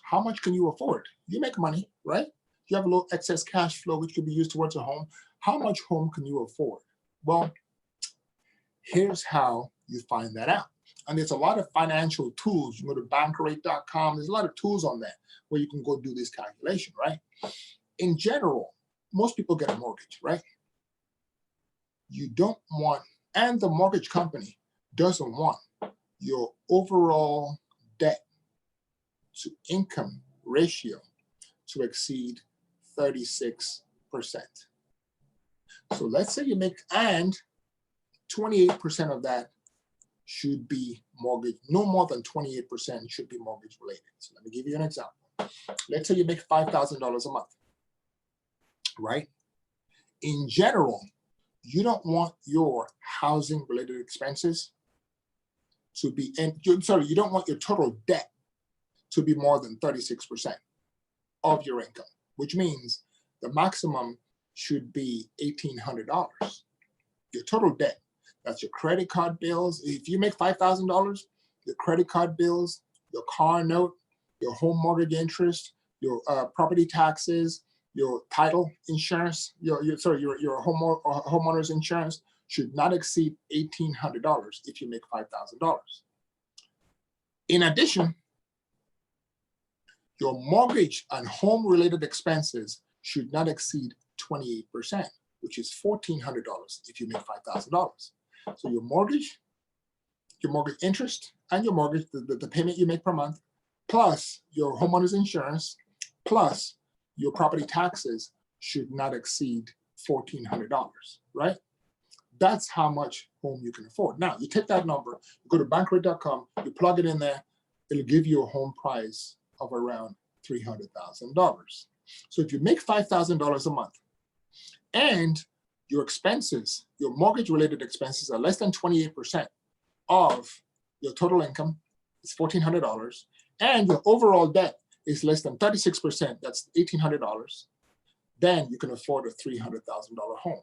How much can you afford? You make money, right? You have a little excess cash flow which could be used towards a home. How much home can you afford? Well, here's how you find that out. And there's a lot of financial tools. You go to bankrate.com. There's a lot of tools on there where you can go do this calculation, right? In general, most people get a mortgage, right? You don't want, and the mortgage company doesn't want your overall debt to income ratio to exceed 36%. So let's say you make, and 28% of that should be mortgage, no more than 28% should be mortgage related. So let me give you an example. Let's say you make $5,000 a month, right? In general, you don't want your housing related expenses to be, you don't want your total debt to be more than 36% of your income, which means the maximum should be $1,800. Your total debt, that's your credit card bills. If you make $5,000, your credit card bills, your car note, your home mortgage interest, your property taxes, your title insurance, your homeowner's insurance should not exceed $1,800 if you make $5,000. In addition, your mortgage and home-related expenses should not exceed 28%, which is $1,400 if you make $5,000. So your mortgage interest, and your mortgage, the payment you make per month, plus your homeowner's insurance, plus your property taxes should not exceed $1,400, right? That's how much home you can afford. Now, you take that number, you go to bankrate.com, you plug it in there, it'll give you a home price of around $300,000. So if you make $5,000 a month and your expenses, your mortgage-related expenses are less than 28% of your total income, it's $1,400, and your overall debt is less than 36%, that's $1,800, then you can afford a $300,000 home.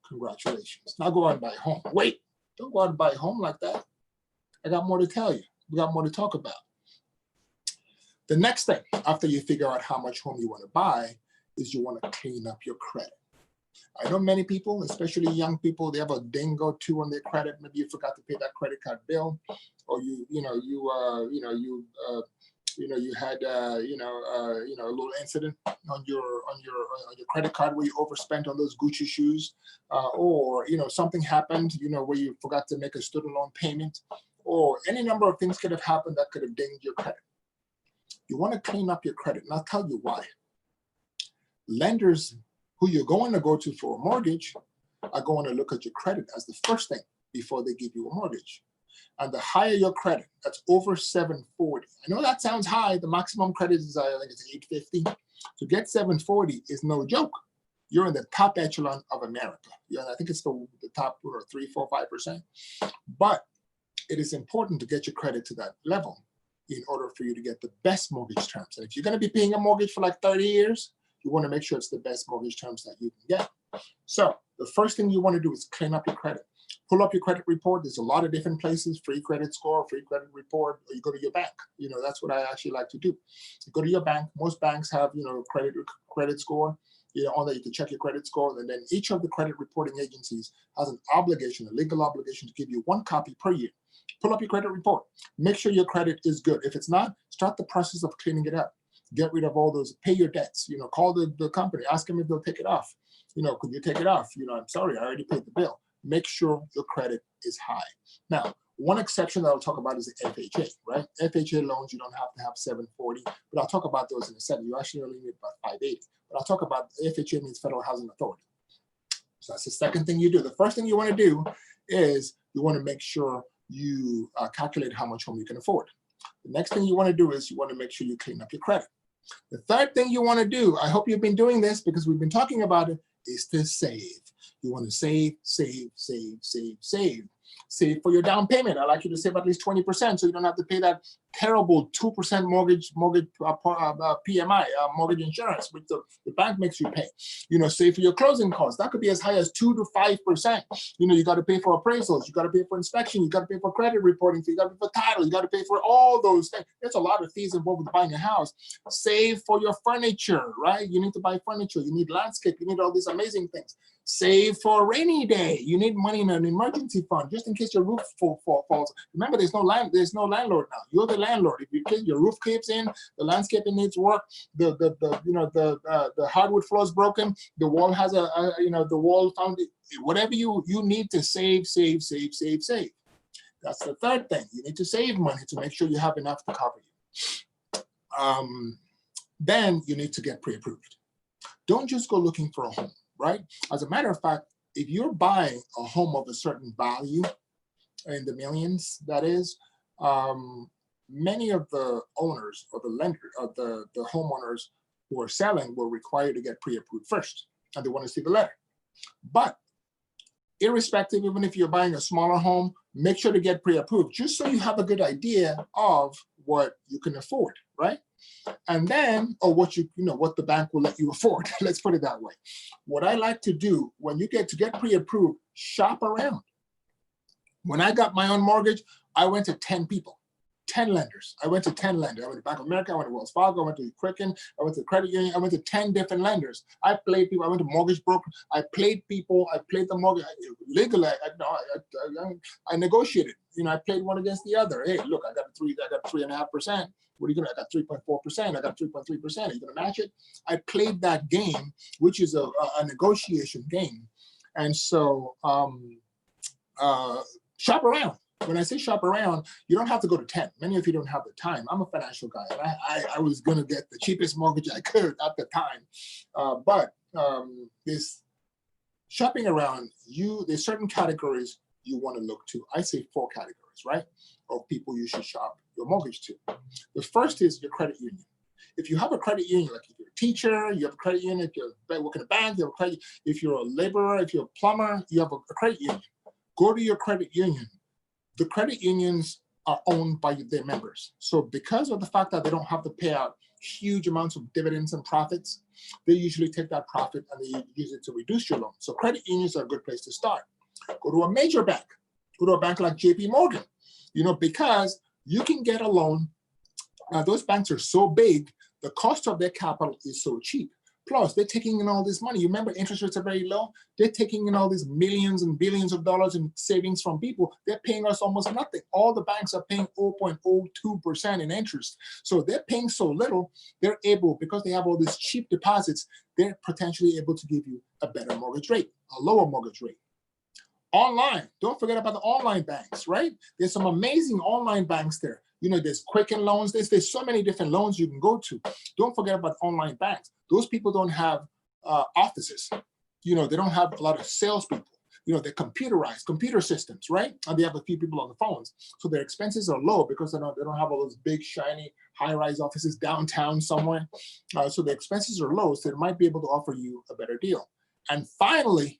Congratulations. Now go out and buy a home. Wait, don't go out and buy a home like that. I got more to tell you. We got more to talk about. The next thing, after you figure out how much home you want to buy, is you want to clean up your credit. I know many people, especially young people, they have a ding or two on their credit. Maybe you forgot to pay that credit card bill, or you had a little incident on your credit card where you overspent on those Gucci shoes, or something happened where you forgot to make a student loan payment, or any number of things could have happened that could have dinged your credit. You want to clean up your credit, and I'll tell you why. Lenders who you're going to go to for a mortgage are going to look at your credit as the first thing before they give you a mortgage. And the higher your credit, that's over 740. I know that sounds high. The maximum credit is, I think it's 850. To get 740 is no joke. You're in the top echelon of America. I think it's the top 3, 4, 5%. But it is important to get your credit to that level in order for you to get the best mortgage terms. And if you're going to be paying a mortgage for like 30 years, you want to make sure it's the best mortgage terms that you can get. So the first thing you want to do is clean up your credit. Pull up your credit report. There's a lot of different places, free credit score, free credit report, or you go to your bank. That's what I actually like to do. You go to your bank. Most banks have, credit score, on that you can check your credit score. And then each of the credit reporting agencies has an obligation, a legal obligation to give you 1 copy per year. Pull up your credit report. Make sure your credit is good. If it's not, start the process of cleaning it up. Get rid of all those, pay your debts, call the company, ask them if they'll take it off. Could you take it off? I'm sorry, I already paid the bill. Make sure your credit is high. Now, one exception that I'll talk about is the FHA, right? FHA loans, you don't have to have 740, but I'll talk about those in a second. You actually only need about 580. But I'll talk about FHA means Federal Housing Authority. So that's the second thing you do. The first thing you want to do is you want to make sure you calculate how much home you can afford. The next thing you want to do is you want to make sure you clean up your credit. The third thing you want to do, I hope you've been doing this because we've been talking about it, is to save. You want to save, save, save, save, save. Save for your down payment. I like you to save at least 20% so you don't have to pay that terrible 2% mortgage PMI, mortgage insurance, which the bank makes you pay. Save for your closing costs. That could be as high as 2 to 5%. You got to pay for appraisals. You got to pay for inspection. You got to pay for credit reporting. You got to pay for title. You got to pay for all those things. There's a lot of fees involved with buying a house. Save for your furniture, right? You need to buy furniture. You need landscape. You need all these amazing things. Save for a rainy day. You need money in an emergency fund just in case your roof falls. Remember, there's no landlord now. You're the landlord. If your roof caves in, the landscaping needs work. The hardwood floor is broken. The wall has the wall found. Whatever you need to save. That's the third thing. You need to save money to make sure you have enough to cover you. Then you need to get pre-approved. Don't just go looking for a home, right? As a matter of fact, if you're buying a home of a certain value, in the millions, that is, many of the owners or the lender, the homeowners who are selling will require you to get pre-approved first, and they want to see the letter. But irrespective, even if you're buying a smaller home, make sure to get pre-approved, just so you have a good idea of what you can afford, right? And then, or what what the bank will let you afford. Let's put it that way. What I like to do when you get pre-approved, shop around. When I got my own mortgage, I went to 10 people, 10 lenders. I went to 10 lenders. I went to Bank of America, I went to Wells Fargo, I went to Quicken, I went to Credit Union, I went to 10 different lenders. I played people, I went to mortgage broker, I played people, I played the mortgage, legally, I negotiated. I played one against the other. Hey, look, I got 3.5%. What are you gonna? I got 3.4%. I got 3.3%. Are you gonna match it? I played that game, which is a negotiation game. And so shop around. When I say shop around, you don't have to go to 10. Many of you don't have the time. I'm a financial guy, and I was gonna get the cheapest mortgage I could at the time. But this shopping around, there's certain categories you want to look to. I say 4 categories, right, of people you should shop your mortgage to. The first is your credit union. If you have a credit union, like if you're a teacher, you have a credit union. If you're working in a bank, you have a credit. If you're a laborer, if you're a plumber, you have a credit union. Go to your credit union. The credit unions are owned by their members. So because of the fact that they don't have to pay out huge amounts of dividends and profits, they usually take that profit and they use it to reduce your loan. So credit unions are a good place to start. Go to a major bank. Go to a bank like JP Morgan, because you can get a loan. Now, those banks are so big, the cost of their capital is so cheap. Plus, they're taking in all this money. You remember interest rates are very low? They're taking in all these millions and billions of dollars in savings from people. They're paying us almost nothing. All the banks are paying 0.02% in interest. So they're paying so little, they're able, because they have all these cheap deposits, they're potentially able to give you a better mortgage rate, a lower mortgage rate. Online, don't forget about the online banks, right? There's some amazing online banks there. There's Quicken loans. There's so many different loans you can go to. Don't forget about online banks. Those people don't have offices. They don't have a lot of salespeople. They're computerized, computer systems, right? And they have a few people on the phones. So their expenses are low because they don't have all those big, shiny, high-rise offices downtown somewhere. So the expenses are low, so they might be able to offer you a better deal. And finally,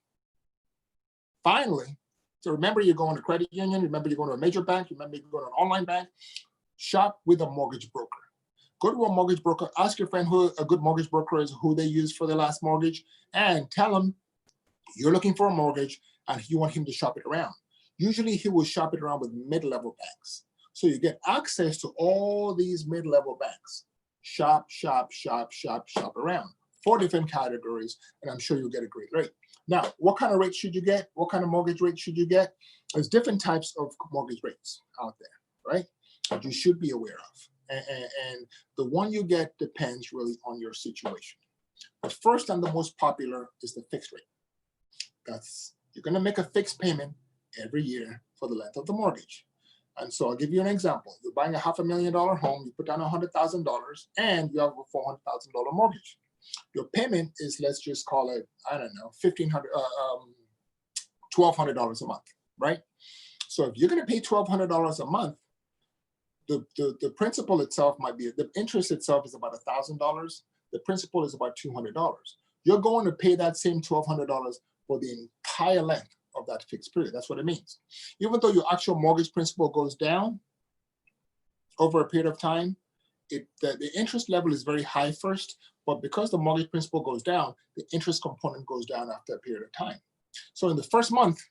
so remember, you're going to credit union, remember you're going to a major bank, remember you're going to an online bank, shop with a mortgage broker. Go to a mortgage broker, ask your friend who a good mortgage broker is, who they used for their last mortgage, and tell them you're looking for a mortgage and you want him to shop it around. Usually he will shop it around with mid-level banks. So you get access to all these mid-level banks. Shop around. 4 different categories, and I'm sure you'll get a great rate. Now, what kind of rate should you get? What kind of mortgage rate should you get? There's different types of mortgage rates out there, right? That you should be aware of. And the one you get depends really on your situation. The first and the most popular is the fixed rate. You're going to make a fixed payment every year for the length of the mortgage. And so I'll give you an example. You're buying a $500,000 home, you put down $100,000, and you have a $400,000 mortgage. Your payment is, let's just call it, I don't know, $1,200 a month, right? So if you're going to pay $1,200 a month, the principal itself might be, the interest itself is about $1,000. The principal is about $200. You're going to pay that same $1,200 for the entire length of that fixed period. That's what it means. Even though your actual mortgage principal goes down over a period of time, the interest level is very high first, but because the mortgage principal goes down, the interest component goes down after a period of time. So in the first month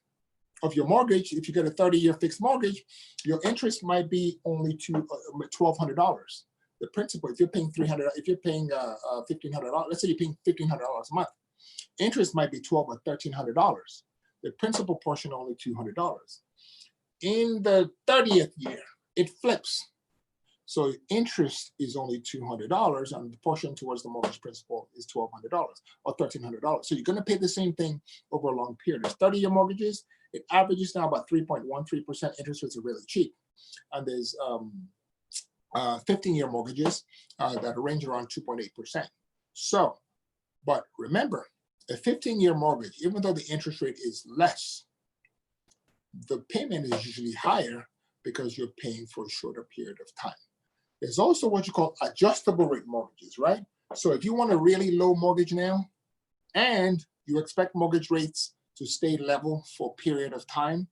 of your mortgage, if you get a 30-year fixed mortgage, your interest might be only $1,200. The principal, if you're paying $1,500, let's say you're paying $1,500 a month, Interest might be $1,200 or $1,300. The principal portion only $200. In the 30th year, it flips. So interest is only $200, and the portion towards the mortgage principal is $1,200 or $1,300. So you're going to pay the same thing over a long period. There's 30-year mortgages. It averages now about 3.13%. Interest rates are really cheap. And there's 15-year mortgages that range around 2.8%. So, but remember, a 15-year mortgage, even though the interest rate is less, the payment is usually higher because you're paying for a shorter period of time. There's also what you call adjustable rate mortgages, right? So if you want a really low mortgage now and you expect mortgage rates to stay level for a period of time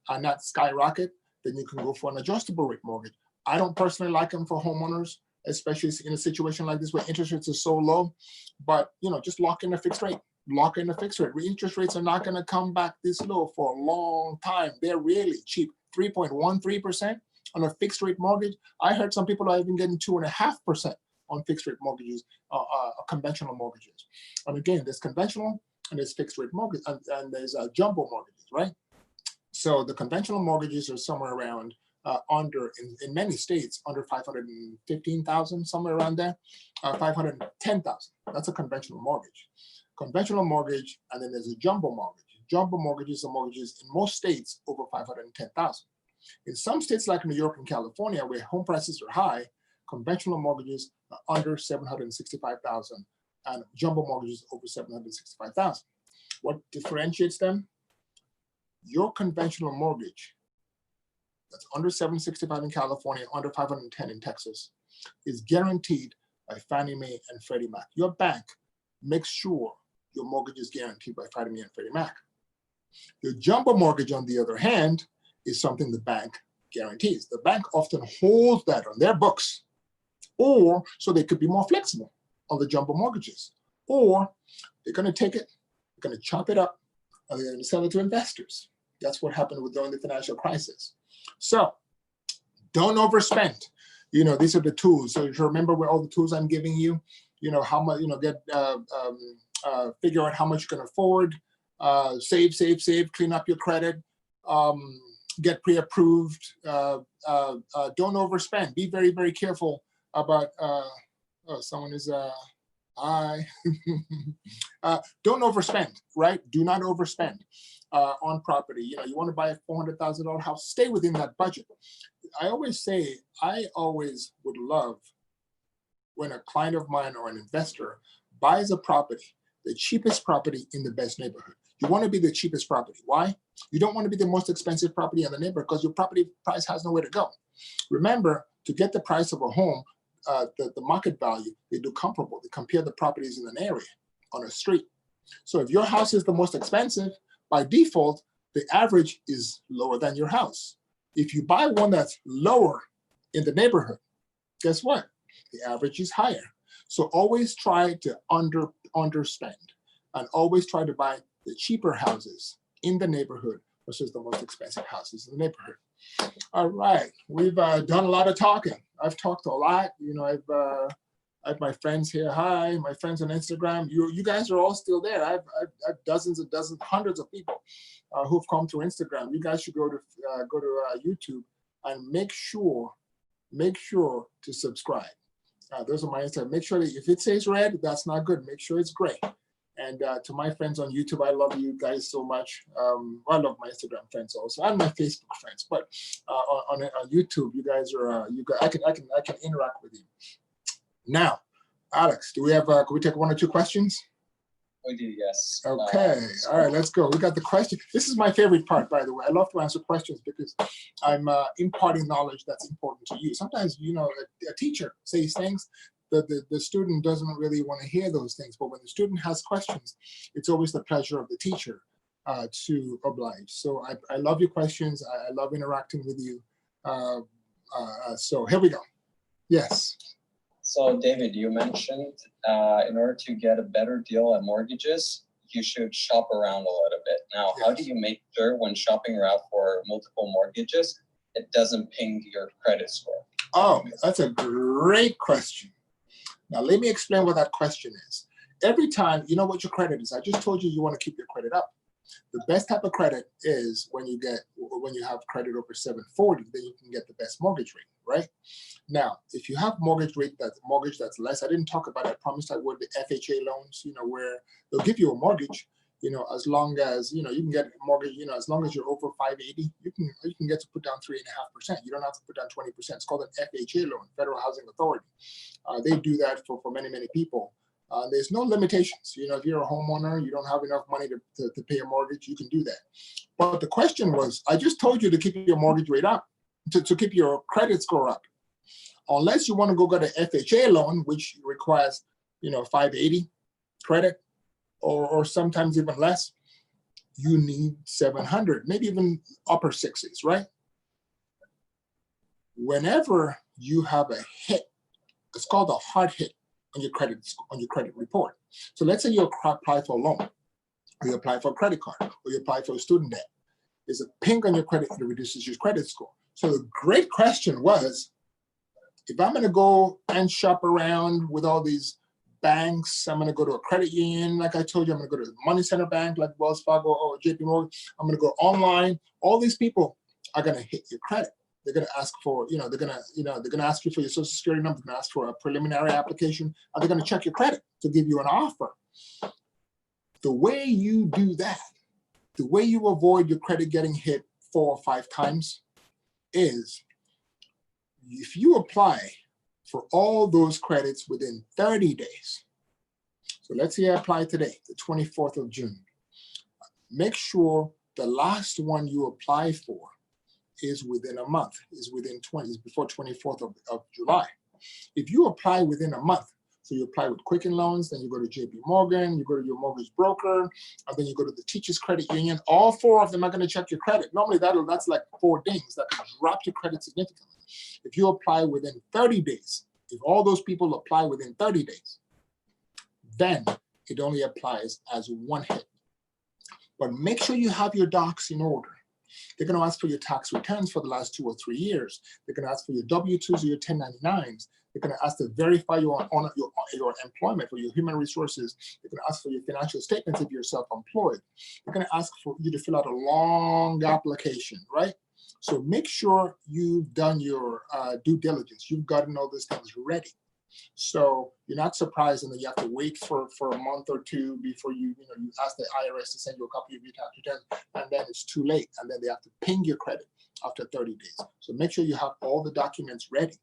and not skyrocket, then you can go for an adjustable rate mortgage. I don't personally like them for homeowners, especially in a situation like this where interest rates are so low, but just lock in a fixed rate. Lock in a fixed rate. Interest rates are not going to come back this low for a long time. They're really cheap. 3.13% on a fixed rate mortgage. I heard some people are even getting 2.5% on fixed rate mortgages, conventional mortgages. And again, there's conventional and there's fixed rate mortgage, and there's jumbo mortgages, right? So the conventional mortgages are somewhere around in many states under 515,000, somewhere around there, 510,000. That's a conventional mortgage. Conventional mortgage, and then there's a jumbo mortgage. Jumbo mortgages are mortgages in most states over 510,000. In some states like New York and California, where home prices are high, conventional mortgages are under 765,000 and jumbo mortgages over 765,000. What differentiates them? Your conventional mortgage that's under 765 in California, under 510 in Texas, is guaranteed by Fannie Mae and Freddie Mac. Your bank makes sure your mortgage is guaranteed by Fannie Mae and Freddie Mac. Your jumbo mortgage, on the other hand, is something the bank guarantees. The bank often holds that on their books, or so they could be more flexible on the jumbo mortgages, or they're going to take it, they're going to chop it up, and they're going to sell it to investors. That's what happened during the financial crisis. So don't overspend. These are the tools. So you remember where all the tools I'm giving you, how much, figure out how much you can afford, save, clean up your credit, get pre-approved, don't overspend. Be very, very careful about, someone is, don't overspend, right? Do not overspend on property. You want to buy a $400,000 house, stay within that budget. I always say, I always would love when a client of mine or an investor buys a property, the cheapest property in the best neighborhood. You want to be the cheapest property. Why? You don't want to be the most expensive property in the neighborhood because your property price has nowhere to go. Remember, to get the price of a home, the market value, they do comparable. They compare the properties in an area on a street. So if your house is the most expensive, by default, the average is lower than your house. If you buy one that's lower in the neighborhood, guess what? The average is higher. So always try to underspend and always try to buy the cheaper houses in the neighborhood versus the most expensive houses in the neighborhood. All right, we've done a lot of talking. I've talked a lot. I have my friends here. Hi, my friends on Instagram. You guys are all still there. I've dozens and dozens, hundreds of people who've come to Instagram. You guys should go to YouTube and make sure to subscribe. Those are my Instagram. Make sure that if it says red, that's not good. Make sure it's gray. And to my friends on YouTube, I love you guys so much. I love my Instagram friends also, and my Facebook friends. But on YouTube, you guys are I can interact with you. Now, Alex, do we have? Can we take one or two questions? We do, yes. Okay, all right, let's go. We got the question. This is my favorite part, by the way. I love to answer questions because I'm imparting knowledge that's important to you. Sometimes, a teacher says things that the student doesn't really want to hear those things, but when the student has questions, it's always the pleasure of the teacher to oblige. So I love your questions. I love interacting with you. So here we go. Yes. So David, you mentioned in order to get a better deal at mortgages, you should shop around a little bit. Now, how do you make sure when shopping around for multiple mortgages, it doesn't ping your credit score? Oh, that's a great question. Now, let me explain what that question is. every time, you know what your credit is. I just told you want to keep your credit up. The best type of credit is when you have credit over 740, then you can get the best mortgage rate, right? Now, if you have mortgage that's less, I didn't talk about, I promised I would, the FHA loans, where they'll give you a mortgage, as long as, you can get a mortgage, as long as you're over 580, you can get to put down 3.5%. You don't have to put down 20%. It's called an FHA loan, Federal Housing Authority. They do that for many, many people. There's no limitations. If you're a homeowner, you don't have enough money to pay a mortgage, you can do that. But the question was, I just told you to keep your mortgage rate up, to keep your credit score up. Unless you want to go get an FHA loan, which requires, 580 credit, or sometimes even less, you need 700, maybe even upper sixes, right? Whenever you have a hit, it's called a hard hit on your credit report. So let's say you apply for a loan, or you apply for a credit card, or you apply for a student debt. There's a ping on your credit that reduces your credit score. So the great question was, if I'm going to go and shop around with all these banks, I'm going to go to a credit union, like I told you, I'm going to go to a money center bank like Wells Fargo or JP Morgan. I'm going to go online. All these people are going to hit your credit. They're going to ask for, they're going to ask you for your social security number. They're going to ask for a preliminary application, and they're going to check your credit to give you an offer. The way you do that, the way you avoid your credit getting hit 4 or 5 times is if you apply for all those credits within 30 days. So let's say I apply today, the 24th of June. Make sure the last one you apply for is within a month, is before 24th of July. If you apply within a month, so you apply with Quicken Loans, then you go to JP Morgan, you go to your mortgage broker, and then you go to the Teachers Credit Union, all 4 of them are going to check your credit. Normally that's like 4 dings that can drop your credit significantly. If you apply within 30 days, if all those people apply within 30 days, then it only applies as 1 hit. But make sure you have your docs in order. They're going to ask for your tax returns for the last 2 or 3 years. They're going to ask for your W-2s or your 1099s. They're going to ask to verify your employment or your human resources. They're going to ask for your financial statements if you're self-employed. They're going to ask for you to fill out a long application, right? So make sure you've done your due diligence. You've gotten all these things ready. So you're not surprised, and then you have to wait for a month or 2 before you ask the IRS to send you a copy of your tax return, and then it's too late, and then they have to ping your credit after 30 days. So make sure you have all the documents ready.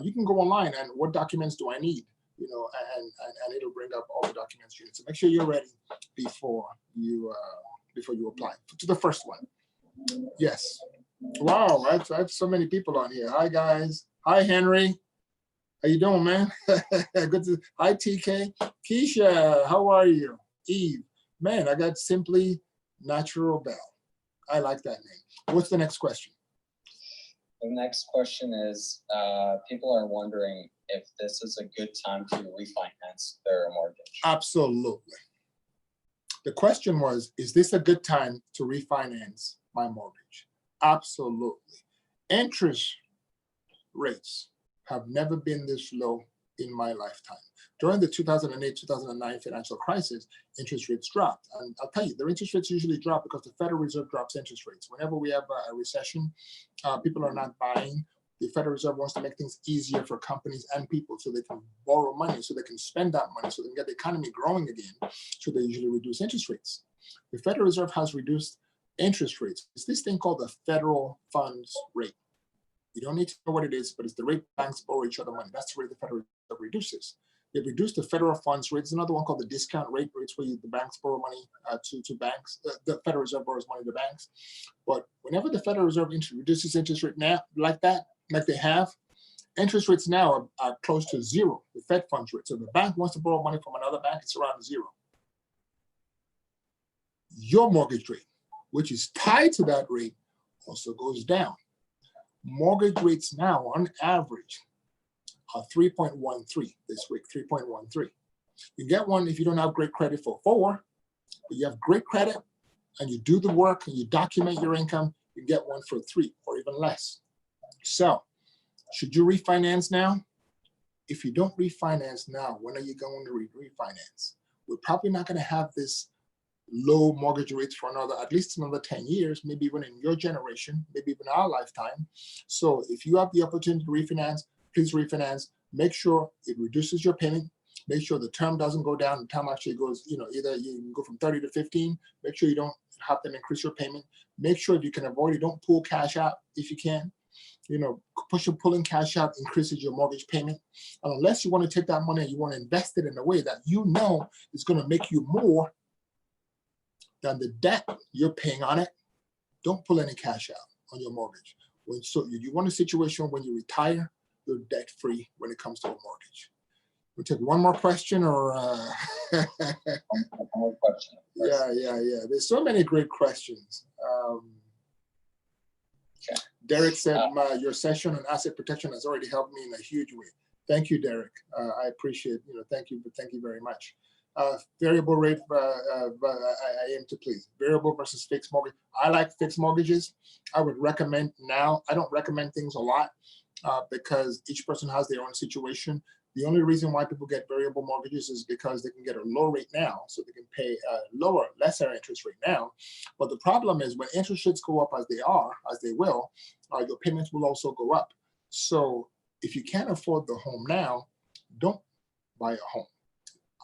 You can go online and what documents do I need, and it'll bring up all the documents you need. So make sure you're ready before you apply. To the first one, yes. Wow, I have so many people on here. Hi guys. Hi Henry. How you doing, man? Good to. Hi TK. Keisha, how are you? Eve. Man, I got Simply Natural Bell. I like that name. What's the next question? The next question is, people are wondering if this is a good time to refinance their mortgage. Absolutely. The question was, is this a good time to refinance my mortgage? Absolutely. Interest rates have never been this low in my lifetime. During the 2008-2009 financial crisis, interest rates dropped. And I'll tell you, the interest rates usually drop because the Federal Reserve drops interest rates. Whenever we have a recession, people are not buying. The Federal Reserve wants to make things easier for companies and people so they can borrow money, so they can spend that money, so they can get the economy growing again. So they usually reduce interest rates. The Federal Reserve has reduced interest rates. It's this thing called the federal funds rate. You don't need to know what it is, but it's the rate banks borrow each other money. That's the rate the Federal Reserve reduces. They've reduced the federal funds rate. There's another one called the discount rate, rates where the banks borrow money to banks. The Federal Reserve borrows money to banks. But whenever the Federal Reserve reduces interest rate now, like that, like they have, interest rates now are close to 0, the Fed funds rate. So if the bank wants to borrow money from another bank, it's around 0. Your mortgage rate, which is tied to that rate, also goes down. Mortgage rates now, on average, are 3.13 this week, 3.13. You get one if you don't have great credit for 4, but you have great credit and you do the work and you document your income, you get one for 3 or even less. So, should you refinance now? If you don't refinance now, when are you going to refinance? we're probably not going to have this low mortgage rates for at least another 10 years, maybe even in your generation, maybe even our lifetime. So if you have the opportunity to refinance, please refinance. Make sure it reduces your payment. Make sure the term doesn't go down. The term actually goes, either you can go from 30 to 15. Make sure you don't have to increase your payment. Make sure if you can avoid it, don't pull cash out if you can. Pulling cash out increases your mortgage payment. And unless you want to take that money and you want to invest it in a way that is going to make you more than the debt you're paying on it, don't pull any cash out on your mortgage. You want a situation when you retire, you're debt free when it comes to a mortgage. We'll take one more question or One more question. Yeah. There's so many great questions. Okay. Derek said your session on asset protection has already helped me in a huge way. Thank you, Derek. I appreciate, thank you very much. Variable rate, I aim to please. Variable versus fixed mortgage. I like fixed mortgages. I would recommend now. I don't recommend things a lot because each person has their own situation. The only reason why people get variable mortgages is because they can get a low rate now, so they can pay a lesser interest rate now. But the problem is when interest rates go up as they will, your payments will also go up. So if you can't afford the home now, don't buy a home.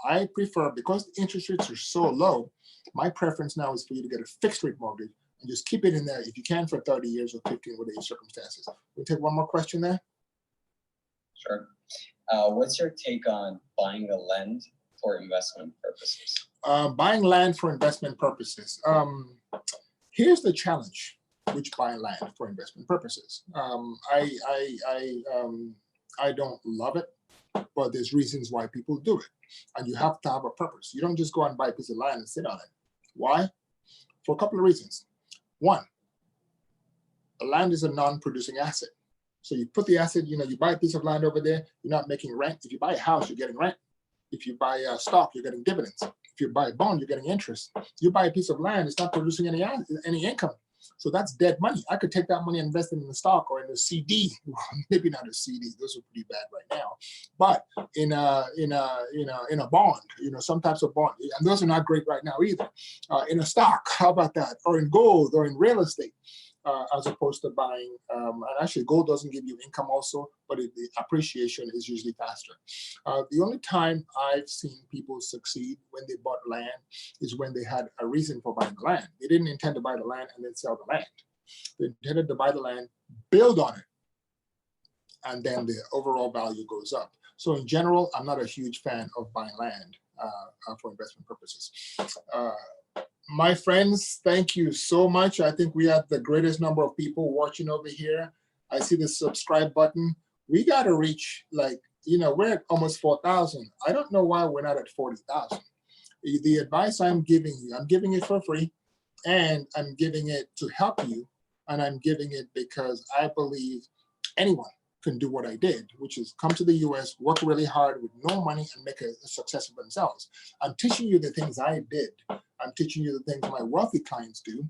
I prefer, because the interest rates are so low, my preference now is for you to get a fixed rate mortgage and just keep it in there if you can for 30 years or 15, whatever your circumstances. We'll take one more question there. Sure. What's your take on buying a land for investment purposes? Buying land for investment purposes. Here's the challenge with buying land for investment purposes. I don't love it, but there's reasons why people do it. And you have to have a purpose. You don't just go and buy a piece of land and sit on it. Why? For a couple of reasons. One, the land is a non-producing asset. So you put the asset, you buy a piece of land over there, you're not making rent. If you buy a house, you're getting rent. If you buy a stock, you're getting dividends. If you buy a bond, you're getting interest. You buy a piece of land, it's not producing any income. So that's dead money. I could take that money and invest it in the stock or in a CD. Well, maybe not a CD; those are pretty bad right now. But in a bond, some types of bond, and those are not great right now either. In a stock, how about that? Or in gold, or in real estate, as opposed to buying. And actually, gold doesn't give you income also, but the appreciation is usually faster. The only time I've seen people succeed when they bought land is when they had a reason for buying the land. They didn't intend to buy the land and then sell the land. They intended to buy the land, build on it, and then the overall value goes up. So in general, I'm not a huge fan of buying land for investment purposes. My friends, thank you so much. I think we have the greatest number of people watching over here. I see the subscribe button. We got to reach, we're at almost 4,000. I don't know why we're not at 40,000. The advice I'm giving you, I'm giving it for free, and I'm giving it to help you, and I'm giving it because I believe anyone can do what I did, which is come to the US, work really hard with no money, and make a success of themselves. I'm teaching you the things I did. I'm teaching you the things my wealthy clients do.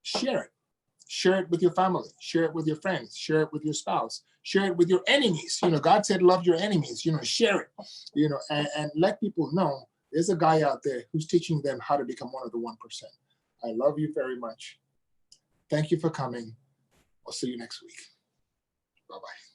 Share it. Share it with your family. Share it with your friends. Share it with your spouse. Share it with your enemies. God said, love your enemies. Share it. And let people know there's a guy out there who's teaching them how to become one of the 1%. I love you very much. Thank you for coming. I'll see you next week. Bye-bye.